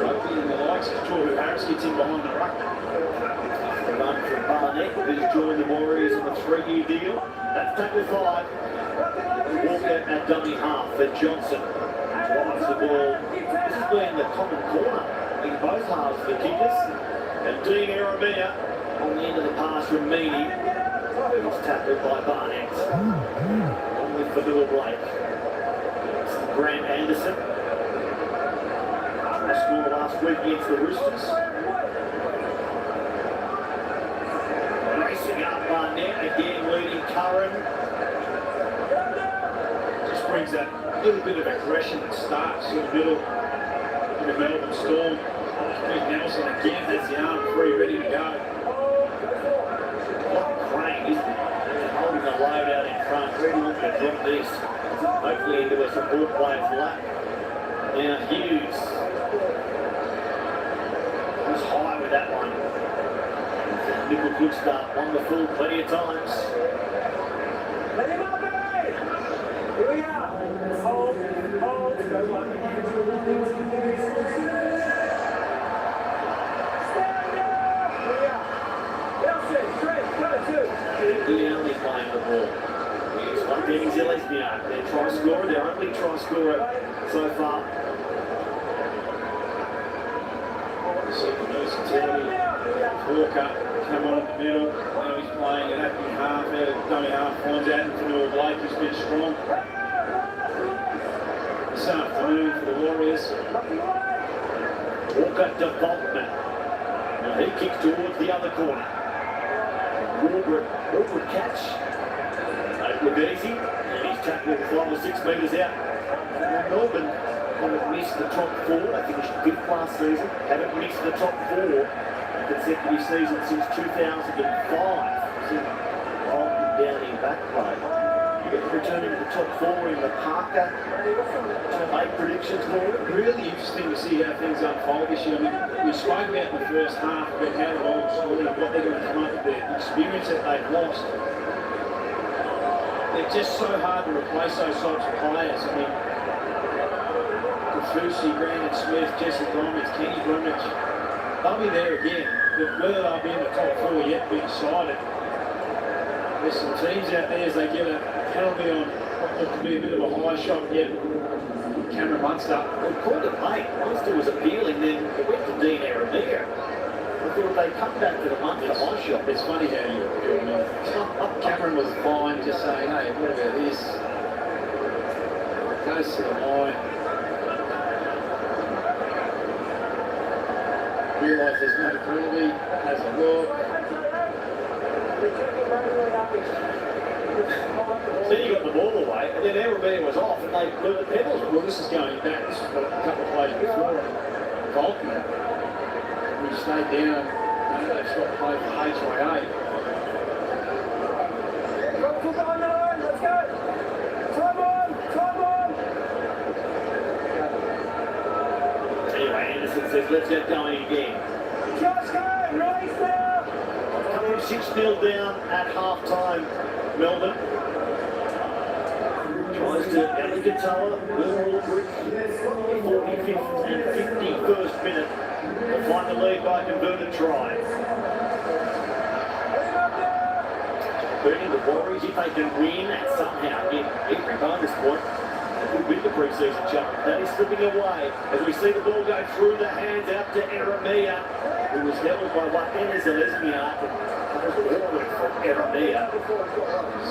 rugby and the likes. Jordan Harris gets in behind the ruck. The run from Barnett, who's joined the Warriors on a 3-year deal. That's tackle 5. Walker at dummy half for Johnson. Drives the ball. This has been the common corner in both halves for the kickers. And Dean Aramea on the end of the pass from Meany. Who's tackled by Barnett. On with the Bill Blake. It's Grant Anderson. The score last week against the Roosters. Racing up Barnett, again leading Curran. Just brings that little bit of aggression that starts in the middle of the Melbourne Storm. Big Nelson again has the arm free, ready to go. What a crane, isn't it? Holding the load out in front, ready to drop this. Hopefully into a support player's lap. Now Hughes. Was high with that one. Nickel good start, won the full plenty of times. Let him up, baby! Here we are. Hold. Stand up! Here we are. Nelson, 3, 2. Really only playing the ball. Here's one Denny Zellesniak. Their try scorer, their only try scorer so far. Super versatility. Walker come on in the middle. Now he's playing an acting half out of dummy half. Finds out for Noah Blake, who's been strong this afternoon for the Warriors. Walker to Boltman. Now he kicks towards the other corner. Woodward catch. That looked easy. And he's tackled 5 or 6 metres out. And Melbourne haven't missed the top 4. They finished 5th last season. Haven't missed the top 4 consecutive season since 2005. So, down in back play. You get returning to the top 4 in the Parker. Make predictions for it. Really interesting to see how things unfold this year. I mean, we spoke about in the first half about how the Melbourne Storm and what they're going to come up with, the experience that they've lost. They're just so hard to replace those types of players. I mean, Fusi, Brandon Smith, Jesse Bromwich, Kenny Bromwich, they'll be there again. But whether they'll be in the top 4 yet to be decided. There's some teams out there as they get a penalty on what looked to be a bit of a high shot yet. Cameron Munster. Well, called it late. Munster was appealing, then it went to Dean Aramea. I thought they come back to the Munster high shot. It's funny how you appeal. I mean, Cameron was fine, just saying, hey, what about this? Goes to the line. Realise there's no penalty, has a look. Then you got the ball away, and then Aramea was off, and they blew the penalty. Well, this is going back. This is a couple of plays before. Volkman, who stayed down. They've stopped playing for HYA. Got football on the line, let's go! Time on! Anyway, Anderson says, let's get going again. Just go! Release now! Coming 6-0 down at half-time, Melbourne. Tries to Alikatoa, Will Aldrich, 45th and 51st minute. They'll find the lead by a converted try. Burning the Warriors, if they can win and somehow get every bonus point, they could win the pre-season challenge. That is slipping away as we see the ball go through the hands out to Aramea, who was held by Wakena Zellesniak. That was awkward for Aramea.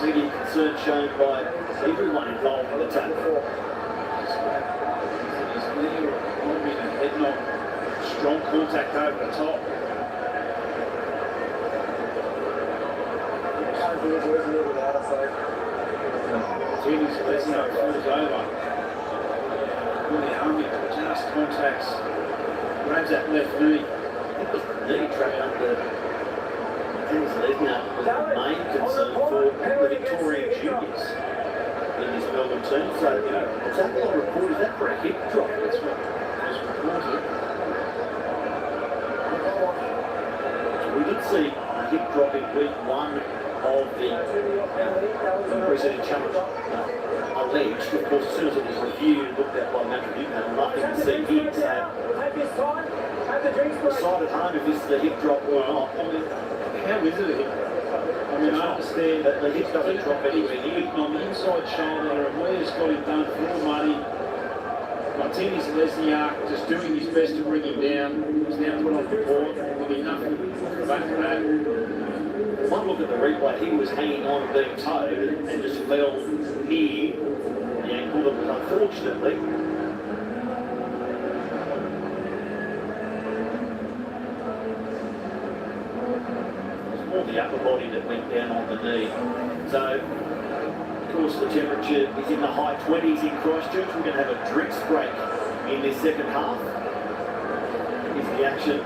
Immediate concern shown by everyone involved in the tackle. Head knock, strong contact over the top. Tennis Lesnar falls over. Willie Harvey just contacts, grabs that left knee. Knee track under Dennis Lesnar was the main concern for the Victorian juniors in this Melbourne team. So, it's a lot of reporters that for a hip drop. That's what was reported. We did see a hip drop in week 1 of the President Challenge. Alleged, of course, as soon as it was reviewed and looked at by Matthew Newman, nothing to see here. So, decide at home if this is a hip drop or not. I mean, how is it a hip drop? I mean, I understand that the hip doesn't drop anywhere near on the inside shoulder, and Weir's got him done for money. Martinez Lesniak just doing his best to bring him down. He's now put off the board. There'll be nothing back to that. One look at the replay, he was hanging on and being towed and just fell near the ankle that was unfortunately. More the upper body that went down on the knee. So, of course, the temperature is in the high 20s in Christchurch. We're going to have a drinks break in this second half. Here's the action.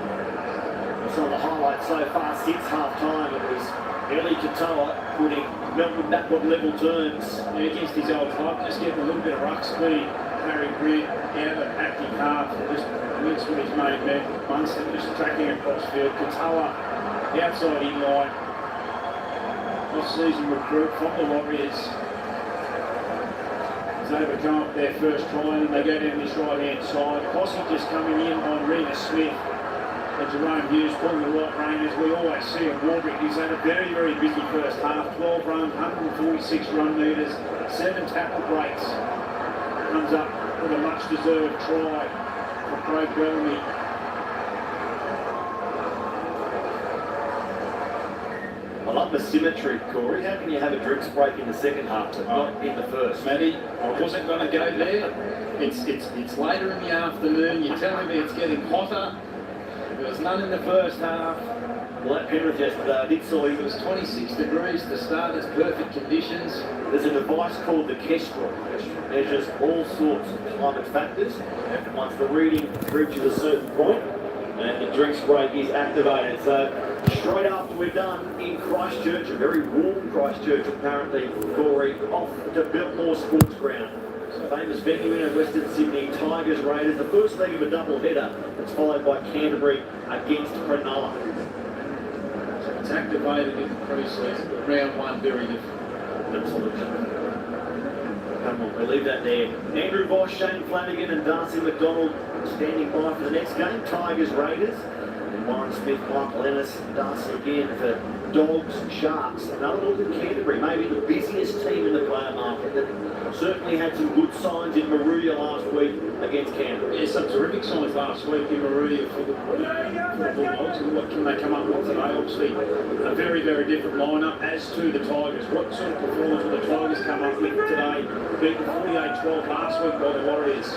Some of the highlights so far since half-time. It was Eli Katoa putting Melbourne back on level terms. Yeah, against his old club, just getting a little bit of ruck speed. Harry Grant out of an active half, just mixed with his main man, Munson, just tracking across field. Katoa outside in line. Off-season recruit from the Warriors. Has overcome their first try, and they go down this right-hand side. Posse just coming in on Rena Smith. And Jerome Hughes pulling the right rein, as we always see at Warbrick. He's had a very, very busy first half. 12 runs, 146 run metres, 7 tackle breaks. Comes up with a much-deserved try for Craig Bellamy. I love the symmetry, Corey. How can you have a drinks break in the second half but not in the first? Matty, I wasn't going to go there. It's later in the afternoon. You're telling me it's getting hotter. There was none in the first half. Well, at Penrith yesterday, I did saw it was 26 degrees to start. It's perfect conditions. There's a device called the Kestrel. It measures all sorts of climate factors. And once the reading reaches a certain point, and the drinks break is activated. So straight after we're done in Christchurch, a very warm Christchurch apparently, Corey, off to Biltmore Sports Ground. Famous venue in Western Sydney, Tigers Raiders, the first leg of a double header. It's followed by Canterbury against Cronulla. So it's activated in the pre-season, but round 1 very different. Absolutely. Come on, we'll leave that there. Andrew Voss, Shane Flanagan and Darcy McDonald standing by for the next game. Tigers Raiders. And Warren Smith, Michael Ennis, Darcy again for Dogs, Sharks. Another look at Canterbury, maybe the busiest team in the player market that certainly had some good signs in Maruya last week against Canterbury. Yeah, some terrific signs last week in Maruya for the Bulldogs. And what can they come up with today? Obviously, a very, very different lineup as to the Tigers. What sort of performance will the Tigers come up with today? Beaten 48-12 last week by the Warriors.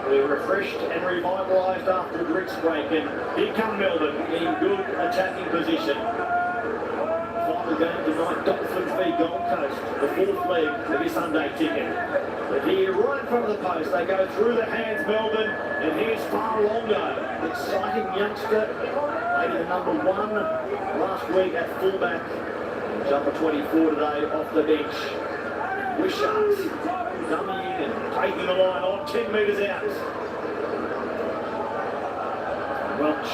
They're refreshed and revitalised after the drinks break, and here come Melbourne in good attacking position. Final game tonight, Dolphins v Gold Coast, the 4th leg of your Sunday ticket. But here, right in front of the post, they go through the hands, Melbourne, and here's Farlongo, exciting youngster, maybe the number 1 last week at fullback, jumper 24 today off the bench. Wishards coming in and taking the line on 10 metres out. Welch.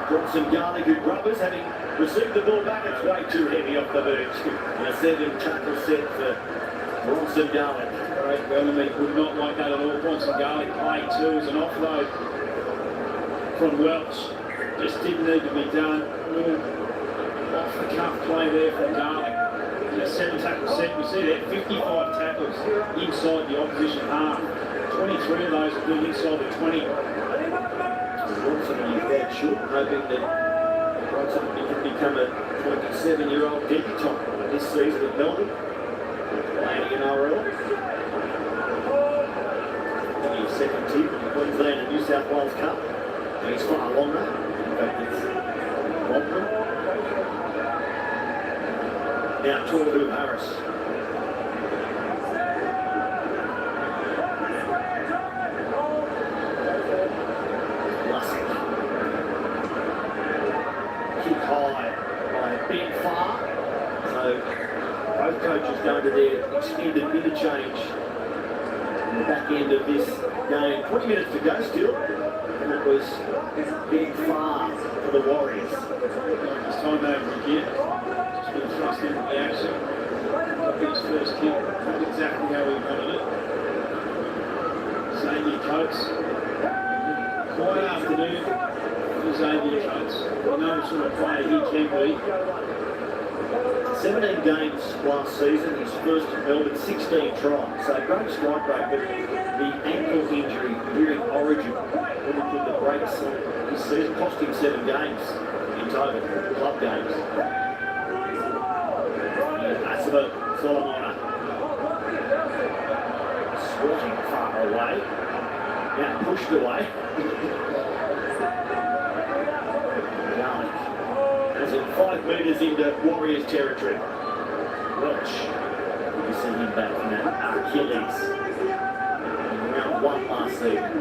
Bronson Garlic, who grubbers, having received the ball back, it's way too heavy off the bench. And a 7 tackle set for Bronson Garlic. Craig Bellamy would not like that at all. Bronson Garlic played too as an offload from Welch. Just didn't need to be done. A little off the cuff play there from Garlic. A 7 tackle set. We see that 55 tackles inside the opposition half. 23 of those have been inside the 20. Bronson on his bad short, hoping that Bronson can become a 27-year-old debutant this season at Melbourne, playing in NRL. His second team in the Queensland and New South Wales Cup. And he's far longer. In fact, it's Rompton. Now Tordu Harris. end of this game. 20 minutes to go still, and it was heading far for the Warriors. This time over again. Just been thrust into the action. Got his first kick. Not exactly how he wanted it. Xavier Coates. Quiet afternoon for Xavier Coates. We know the sort of player he can be. 17 games last season, his first at Melbourne, 16 tries. So great strike rate, but the ankle injury during Origin really put the brakes on his season, cost him 7 games in total, club games. That's about Solomona. Swatting far away. Now pushed away. As in 5 metres into Warriors territory. Welch, you see him back from that Achilles in round 1 last season.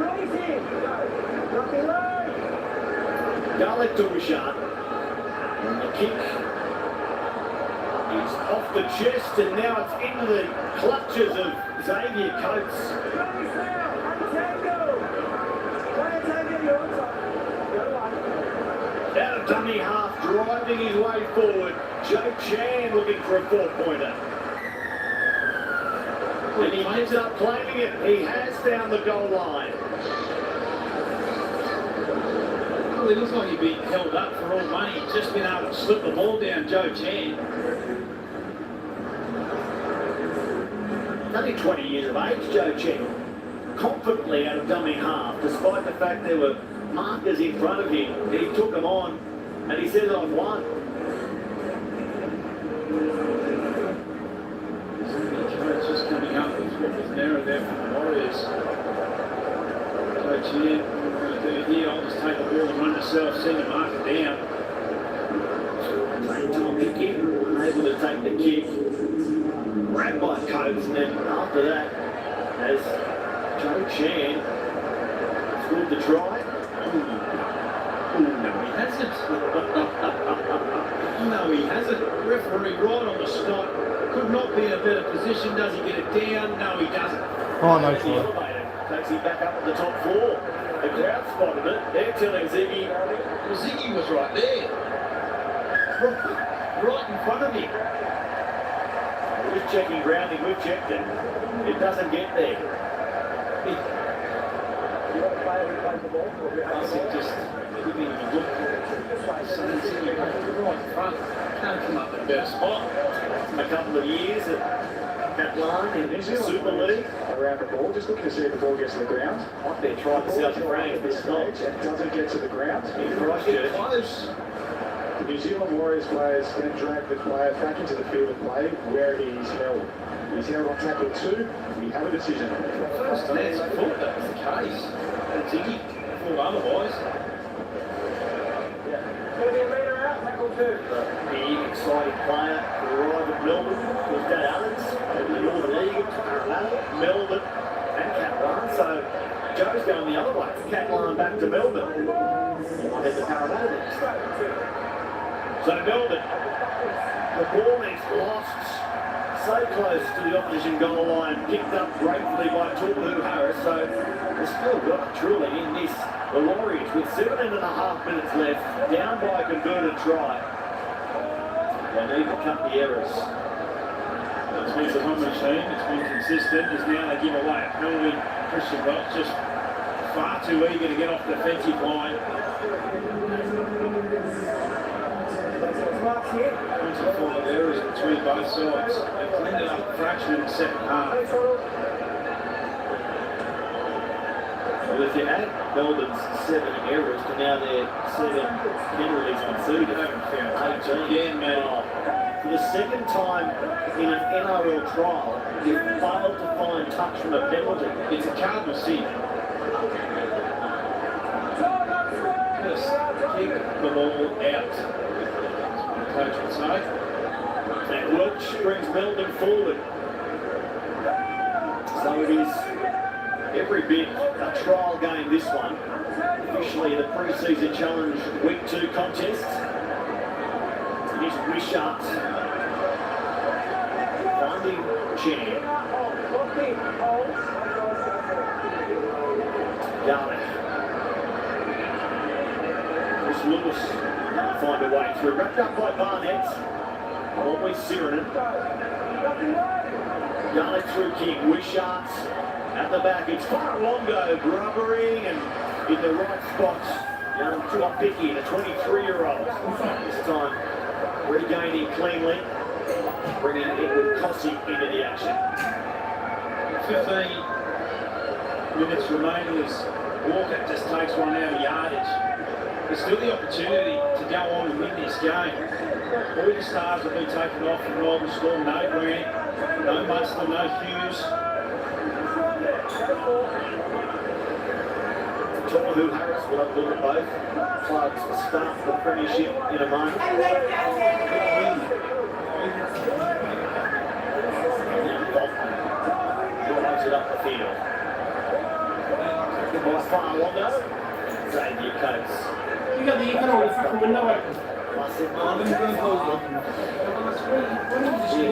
Garlic to Richard. And the kick is off the chest, and now it's into the clutches of Xavier Coates. Out of dummy half, driving his way forward. Joe Chan looking for a 4-pointer. And he ends up claiming it. He has found the goal line. Well, he looks like he'd been held up for all money. He's just been able to slip the ball down Joe Chan. Only 20 years of age, Joe Chan. Confidently out of dummy half, despite the fact there were markers in front of him. He took them on, and he says, I've won. Coates just coming up with what was narrow there for the Warriors. Coach here, what I'm going to do here, I'll just take the ball and run myself, send the marker down. Tom Hickey, unable to take the kick. Grabbed by Coates, and then after that, as Joe Chan scored the try. No, he hasn't. No, he hasn't. Referee right on the spot. Could not be in a better position. Does he get it down? No, he doesn't. Oh, no, The elevator takes him back up at the top floor. The crowd spotted it. They're telling Ziggy. Well, Ziggy was right there. Right in front of him. We're checking grounding. We've checked it. It doesn't get there. I think just giving him a look. Saying Ziggy right in front. Can't come up with a better spot. A couple of years at that line in the Super League. Around the ball, just looking to see if the ball gets to the ground. Might be a try for South Australia, but it's not. It doesn't get to the ground. In Christchurch. Close. The New Zealand Warriors players then drag the player back into the field of play where he's held. He's held on tackle 2. We have a decision. First dance, I thought that was the case. And Ziggy thought otherwise. Going to be a metre out, tackle 2. The exciting player who arrived at Melbourne was Dad Allens, the Northern Eagles, Parramatta, Melbourne, and Catline. So Joe's going the other way. Catline back to Melbourne. He might head to Parramatta next. So Melbourne, the ball is lost. So close to the opposition goal line, picked up gratefully by Tulu Harris. So they've still got truly in this. The Warriors with 7.5 minutes left, down by a converted try. They need to cut the errors. It's been a common machine, it's been consistent, as now they give away a penalty. Christian Welch just far too eager to get off the defensive line. Bunch of forward errors between both sides. They cleaned it up a fraction in the second half. Well, if you add Melbourne's 7 errors to now their 7 penalties conceded, 18 again, for the second time in an NRL trial, you've failed to find touch from a penalty. It's a cardinal sin. Just kick the ball out. Coach would say. And Welch brings Melbourne forward. So it is every bit a trial game, this one. Officially the pre-season challenge week 2 contest. It is Wishart finding Chan. Garlic. Chris Lewis can't find a way through. Wrapped up by Barnett. Always Sirenin. Garlic through King. Wishart at the back. It's Faralongo grubbering and in the right spots. Young Tuapiki, the 23-year-old. This time regaining cleanly. Bringing Edward Cossey into the action. 15 minutes remaining as Walker just takes one out of yardage. There's still the opportunity to go on and win this game. All the stars have been taken off from Melbourne Storm. No Grant, no Munster, no Hughes. Tohu Harris will have a look at both. Clubs will start the premiership in a moment. Drives it up the field. By Faralongo. Xavier Coates. You got the fucking window open.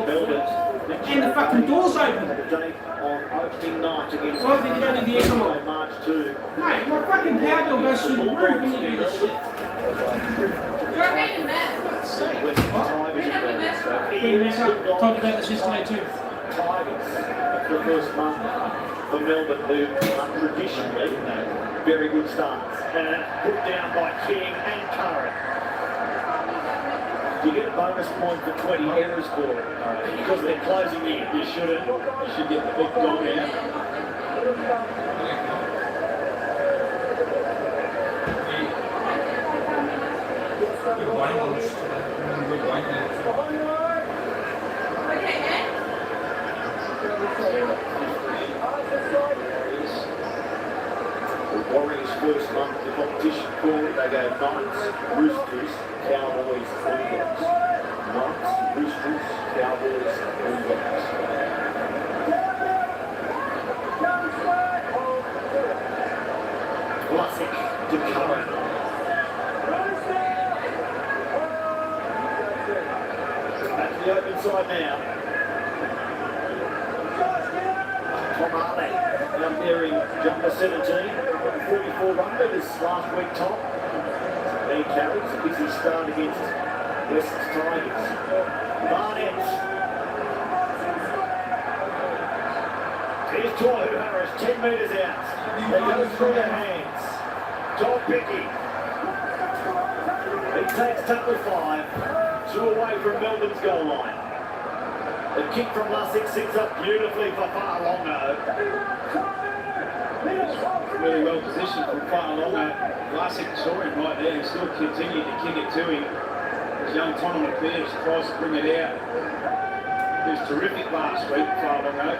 Melbourne. And the fucking door's open. Date on opening night against So I think you don't need the aircon on. March 2. Mate, my fucking power bill goes through the roof when you do this shit. You're making a mess. Talked about this yesterday too. Tigers, the first month for Melbourne, who are traditionally very good starts. And put down by King and Curran. You get a bonus point for 20 errors for it because they're closing in. You shouldn't. You should get the big dog out. The Warriors' first month of the competition forward, they go Knights, Roosters, Cowboys, Bulldogs. Knights, Roosters, Cowboys, Bulldogs. Classic to Curran. Back to the open side now. Tom Harley out there in jumper 17. 44 under this last week top. 8 carries, a busy start against West's Tigers. Barnett. Here's Tohu Harris, 10 metres out. They go through their hands. Tom Pickey. He takes tackle 5. 2 away from Melbourne's goal line. The kick from Lussick sits up beautifully for Faralongo. Really well positioned from Faralongo. Lussick saw him right there and still continued to kick it to him. As young Tonham Pierce tries to bring it out. He was terrific last week, Faralongo.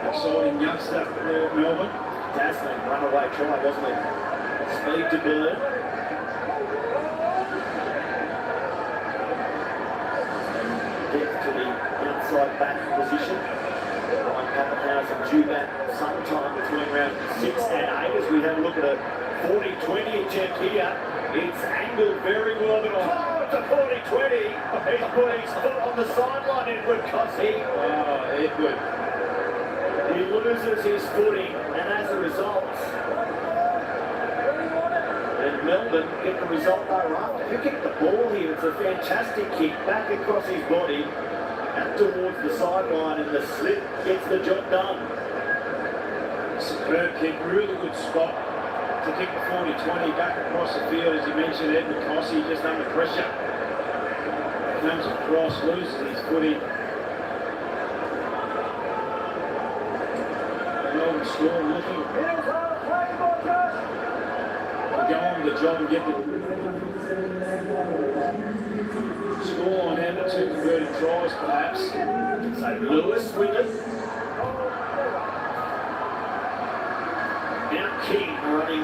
Exciting youngster there at Melbourne. Dazzling runaway try, wasn't it? Speed to burn. Depth to the outside back position. Ryan Pappenhausen due back sometime between round 6 and 8 as we have a look at a 40-20 attempt here. It's angled very well, but it's a 40-20. He's put his foot on the sideline, Edward Cossey. Oh, Edward. He loses his footing, and as a result, and Melbourne get the result they were after. Who kicked the ball here? It's a fantastic kick back across his body and towards the sideline, and the slip gets the job done. Superb kick, really good spot to kick the 40-20 back across the field. As you mentioned, Edward Cossey just under pressure. Comes across, loses his footing. Melbourne Storm looking to go on the job and get the scoreline and the 2 converted tries perhaps. So Lewis with it. Now King running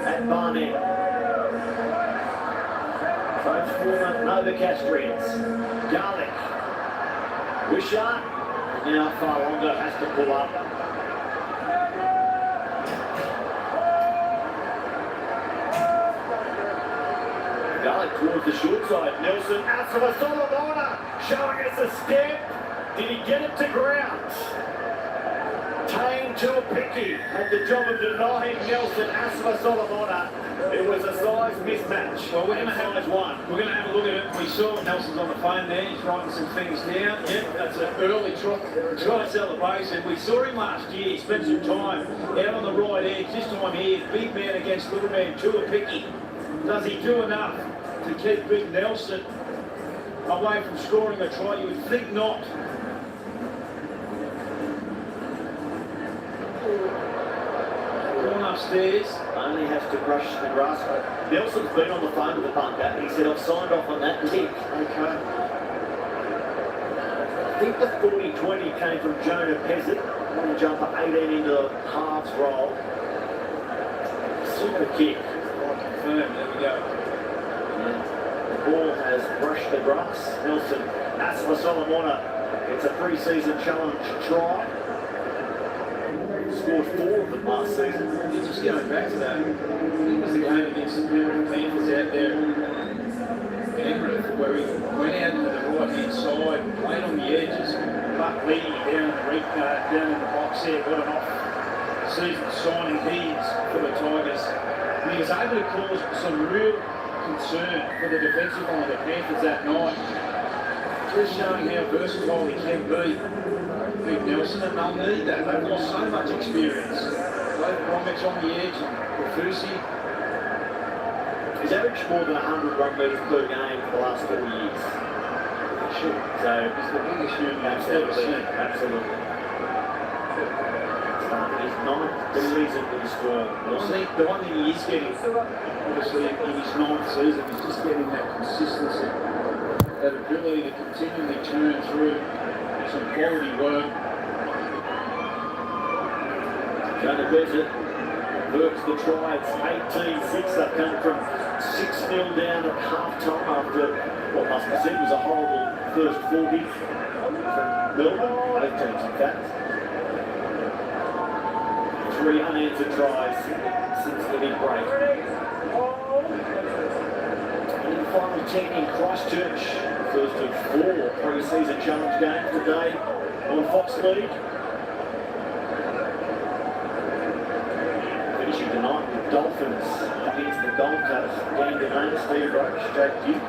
at Barnett. Both former Novocastrians. Garlic. Wishart. Now Faralongo has to pull up. Garlic towards the short side. Nelson out from a Solomona, showing us a step. Did he get it to ground? Tane Tuapiki had the job of denying Nelson Asma Solomona. It was a size mismatch. Well, we're going to size have one. We're going to have a look at it. We saw Nelson's on the phone there. He's writing some things down. Yep, that's an early try celebration. We saw him last year. He spent some time out on the right edge. This time here, big man against little man Tuapiki. Does he do enough to keep Big Nelson away from scoring a try? You would think not. Going upstairs. Only has to brush the grass. Nelson's been on the phone with the bunker. He said, I've signed off on that kick. Okay. I think the 40-20 came from Jonah Peasant. Long jumper, 18 into the halves roll. Super kick. There we go. The ball has brushed the grass. Nelson Asma Solomona. It's a pre-season challenge try. Scored 4 of them last season. Just going back to that, it was the game against the Panthers out there in Penrith, where he went out to the right-hand side, played on the edges, but Lee down in the box there, got an off-season signing deeds for the Tigers. And he was able to cause some real concern for the defensive line of the Panthers that night. Just showing how versatile he can be. Big Nelson, and they'll need that. They've lost so much experience. Both Bromwich on the edge and Rafusi. He's averaged more than 100 run metres per game for the last 4 years. Sure. So he's the biggest human I've ever absolutely, seen. absolutely. Starting his 9th season with the Storm. The one thing he is getting, obviously in his 9th season, is just getting that consistency, that ability to continually turn through some quality work. Jonah Peasant works the try. It's 18-6. They've come from 6-0 down at half-time after what must be said was a horrible first 40 from Melbourne. Both teams, in fact. 3 unanswered tries since the big break. And in the final 10 in Christchurch, first of 4 pre-season challenge games today on Fox League. Finishing tonight with Dolphins against the Gold Coast. Dan Denane, Steve Roach, Jake Duke.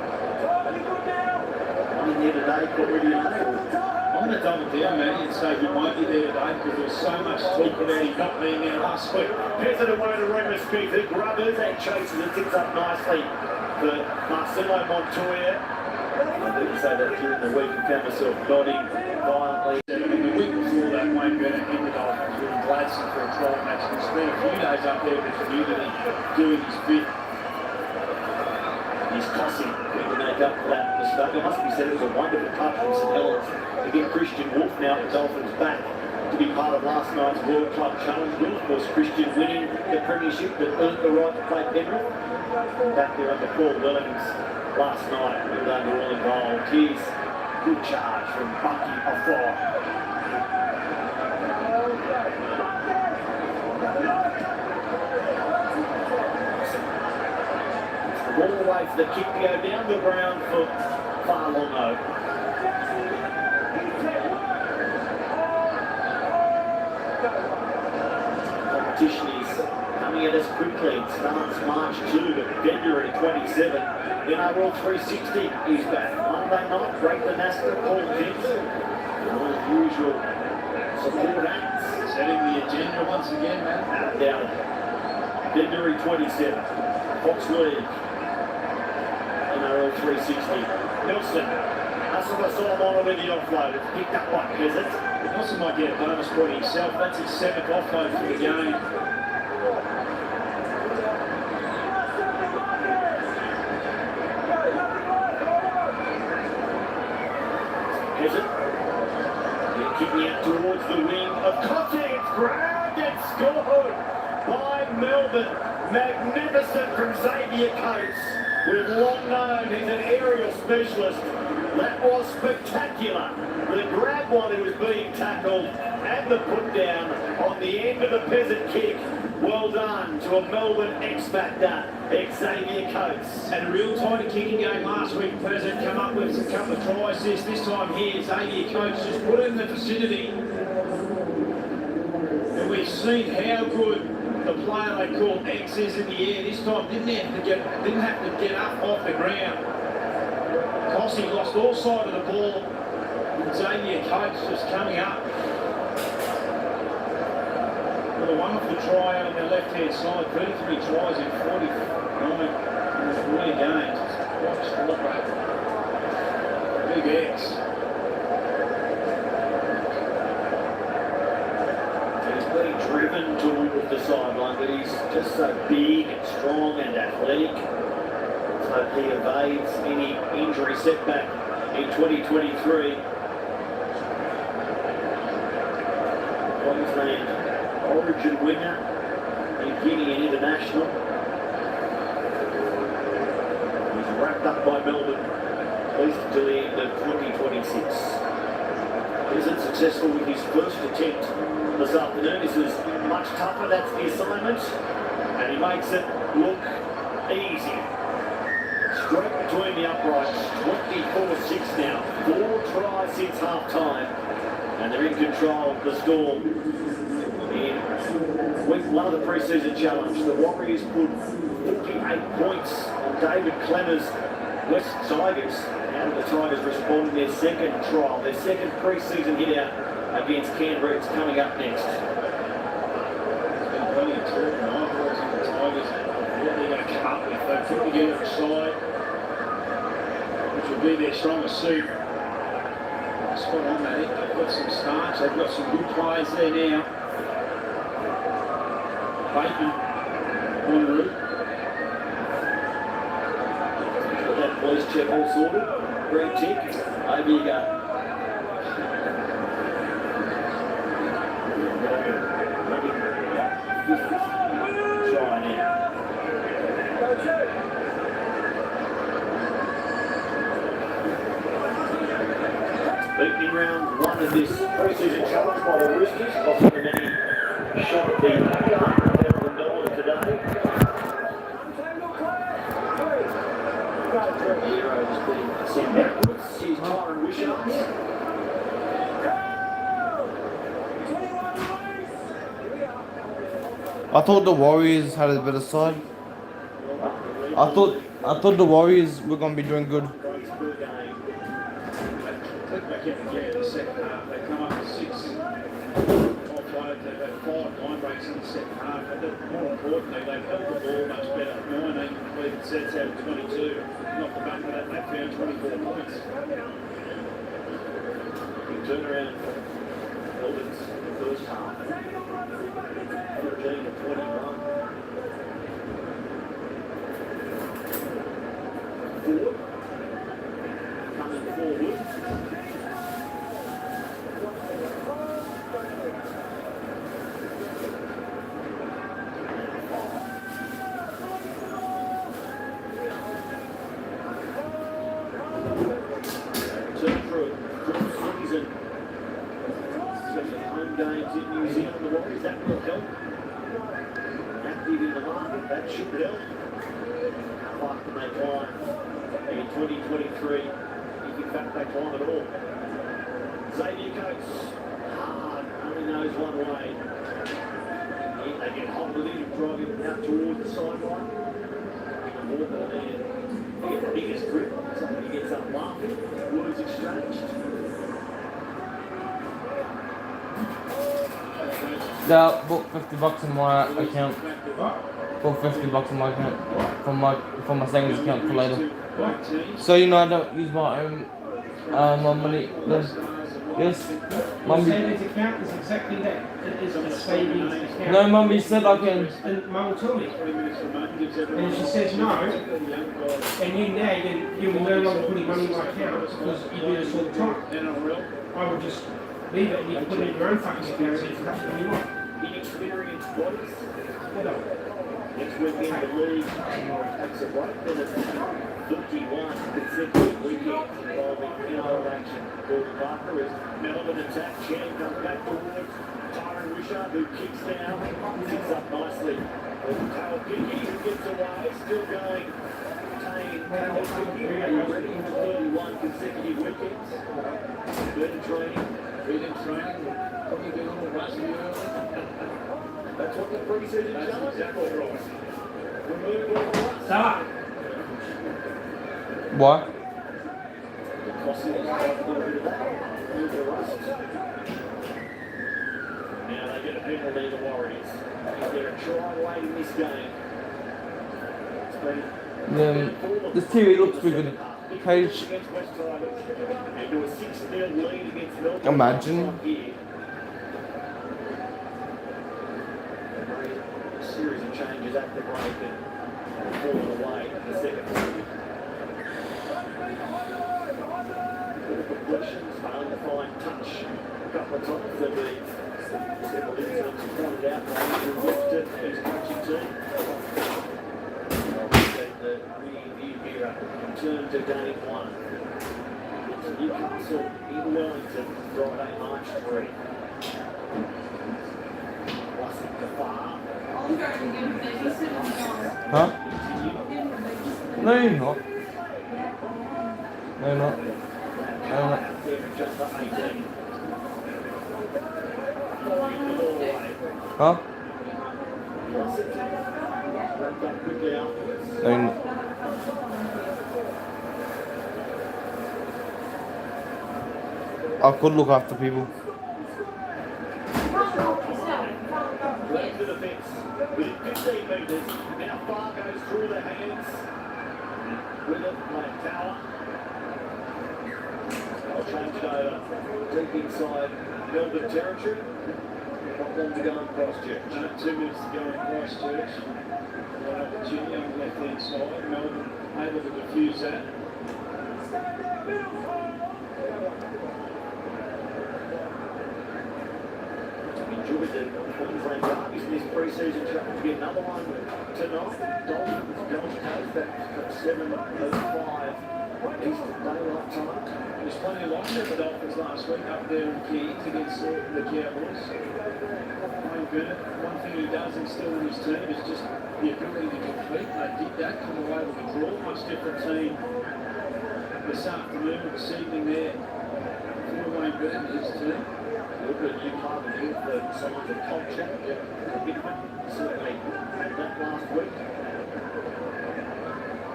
One in there today, already enabled. I'm going to double down, man, and say he won't be there today because there was so much talk about him not being there last week. Peasant away to Remus Street. The grubbers and chases it, ticks up nicely for Marcelo Montoya. I didn't say that during the week and found myself nodding violently. The week before that, Wayne Bennett in the Dolphins were in Gladstone for a trial match and spent a few days up there with the community doing his bit. He's cussing to make up for that mistake. It must be said it was a wonderful touch from St Helens to get Christian Wolf now the Dolphins back to be part of last night's World Club Challenge win. Of course, Christian winning the premiership that earned the right to play Penrith. Back there under Paul Wellings last night, with under all involved. Here's good charge from Bucky Afar. Ball away for the kick to go down the ground for Farlongo. Competition is coming at us quickly. It starts March 2 to February 27. NRL 360 is back. Monday night, break the NASCAR, Paul Vince. All the usual support acts. Setting the agenda once again, man. Down February 27. Fox League. NRL 360. Nelson. Asma Solomona with the offload. It's picked up by Peasant. Nelson might get a bonus point himself. That's his 7th offload for the game. Peasant. They're kicking out towards the wing of Conte. It's grabbed and scored by Melbourne. Magnificent from Xavier Coates. We've long known he's an aerial specialist. That was spectacular. The grab while he was being tackled and the put down on the end of the Peasant kick. Well done to a Melbourne X-Factor, Xavier Coates. Had a real tight kicking game last week. Peasant come up with a couple of tries. This time here, Xavier Coates just put it in the vicinity. And we we've seen how good the player they call X is in the air. This time didn't have to get up off the ground. Cossey lost all side of the ball. Xavier Coates just coming up with a wonderful try out on their left-hand side. 33 tries in 40 games. Quite strong, Big X. He's being driven towards the sideline, but he's just so big and strong and athletic. So he evades any injury setback in 2023. Queensland Origin winner in Guinea and International. He's wrapped up by Melbourne, at least until the end of 2026. Isn't successful with his first attempt this afternoon. This is much tougher, that's the assignment. And he makes it look easy. Straight between the uprights, 24-6 now. 4 tries since half-time. And they're in control of the Storm. In week 1 of the pre-season challenge, the Warriors put 48 points on David Clemmer's West Tigers. Now the Tigers responding their second trial, their second pre-season hit out against Canberra. It's coming up next. There's been plenty of talk and eyeballs on the Tigers and what they're going to come up with. They've put together a side which will be their strongest suit. Spot on, mate. They've got some starch, they've got some good players there now. Bateman en route. Got that police check all sorted. Green tick. Over you go. Try now. Beaten in round 1 of this pre-season challenge by the Roosters, costing them any shot at the $100,000 today. Heroes being sent backwards. Here's Tyron Wishart. I thought the Warriors had a better side. I thought the Warriors were gonna be doing good. Back in again in the second half. They come up with 6 offloads. They've had 5 line breaks in the second half. But more importantly, they've held the ball much better. 19 completed sets out of 22. And off the back of that, they found 24 points. Big turnaround for Melbourne's first half. 13 to 21. Ford coming forward. Turn for a good season. Especially home games in New Zealand, the Warriors, that will help. Active in the market, that should help. How far can they climb in 2023, if in fact they climb at all? Xavier Coates, hard, only knows one way. They get hold of him and drive him out towards the sideline. Walker there, they get the biggest grip, somebody gets up laughing, words exchanged. Yeah, put $50 in my account. Put $50 in my account from my savings account for later. So you know I don't use my own my money. Yes, Mum. Savings account is exactly that. It is a savings account. No, Mum, you said I can. And Mum will tell me. And if she says no, and you'll be no longer putting money in my account because you do this all the time. I will just leave it and you can put it in your own fucking account and it's nothing you want. Inexperienced bodies. Next weekend, the league takes a break, then it's 31 consecutive weekends involving NRL action. Gordon Parker as Melbourne attack. Chan comes back towards Tyron Wishart, who kicks down, sits up nicely. Taylor Pickey, who gets away, still going. Taylor Pickey, ready for 31 consecutive weekends. Good training. Probably been a little rusty early. That's what the pre-season challenge is for. Remove all the rust. Stop. Why? Because it is a little bit of that. Remove the rust. Now they get a penalty, the Warriors. They get a try late in this game. It's been This TV looks pretty good. Page. into a 6-0 lead against Melbourne. Imagine. A series of changes at the break and falling away in the second period. Completions, failing to find touch a couple of times. There'll be several incidents pointed out by Andrew Weston and his coaching team. The rear-view mirror turned to game one. It's Newcastle in Wellington, Friday, March 3. Russell Kafar. Huh? No, you're not. No, you're not. No, you're not. Huh? No, you're not. I could look after people. Left to the fence within 15 metres. Now far goes through the hands. With it, Black Tower. I'll change it over. Deep inside Melbourne territory. Not long to go in Christchurch. 2 minutes to go in Christchurch. One opportunity on the left hand side. Melbourne able to defuse that. Enjoyed the Queensland Derbies in this pre-season challenge. Be another one tonight. Dolphins, Gold Coast, that's 7:05 Eastern Daylight Time. There's plenty of life there for Dolphins last week up there in Cairns against the Cowboys. Wayne Bennett, one thing he does instill in his team is just the ability to compete. They did that, come away with a draw. Much different team this afternoon or this evening there for Wayne Bennett and his team. Look at you club and hit the signs of culture. Commitment, certainly had that last week.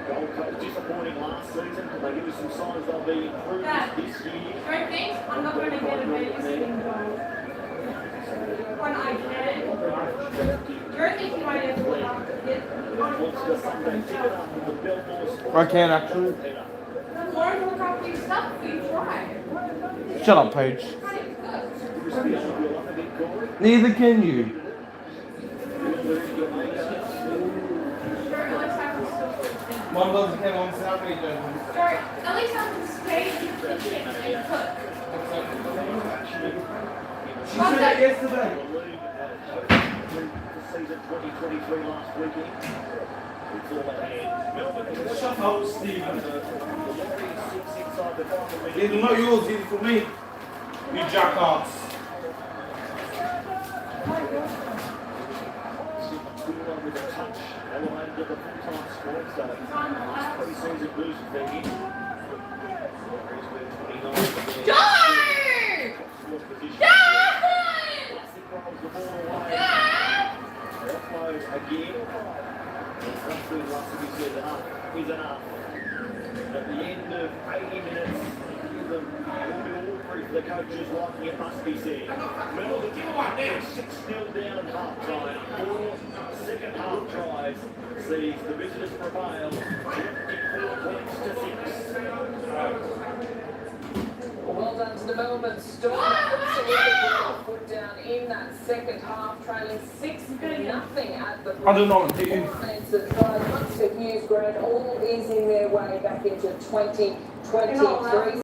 Gold Coast disappointing last season. Can they give us some signs they'll be improved this year? Don't think I'm not going to get a bit of spinning goal. When I can. You're thinking I have to look after it. I can actually. Learn to look after yourself if you try. Shut up, Paige. Neither can you. Mom doesn't care on Saturday, doesn't. At least I can stay in the kitchen and cook. She said that yesterday. Season 2023 last weekend. It's all ahead. Melbourne. Shut up, Stephen. The Warriors sits inside the final minute. It's not yours, it's for me. You jackass. With a touch, elevated to the full-time squad, so last pre-season boost for him. Warriors with 29. Classic rolls the ball away. Offload again. Russell says enough is enough. At the end of 80 minutes, the the coaches liking it must be said. Melbourne 6-0 down at half-time. 4 second half tries sees the visitors prevail 24 points to 6. Well done to the Melbourne Storm. Absolutely put their foot down in that second half, trailing 6-0 at the break. I don't know what to do. Munster, Hughes, Grant, all easing their way back into 2023.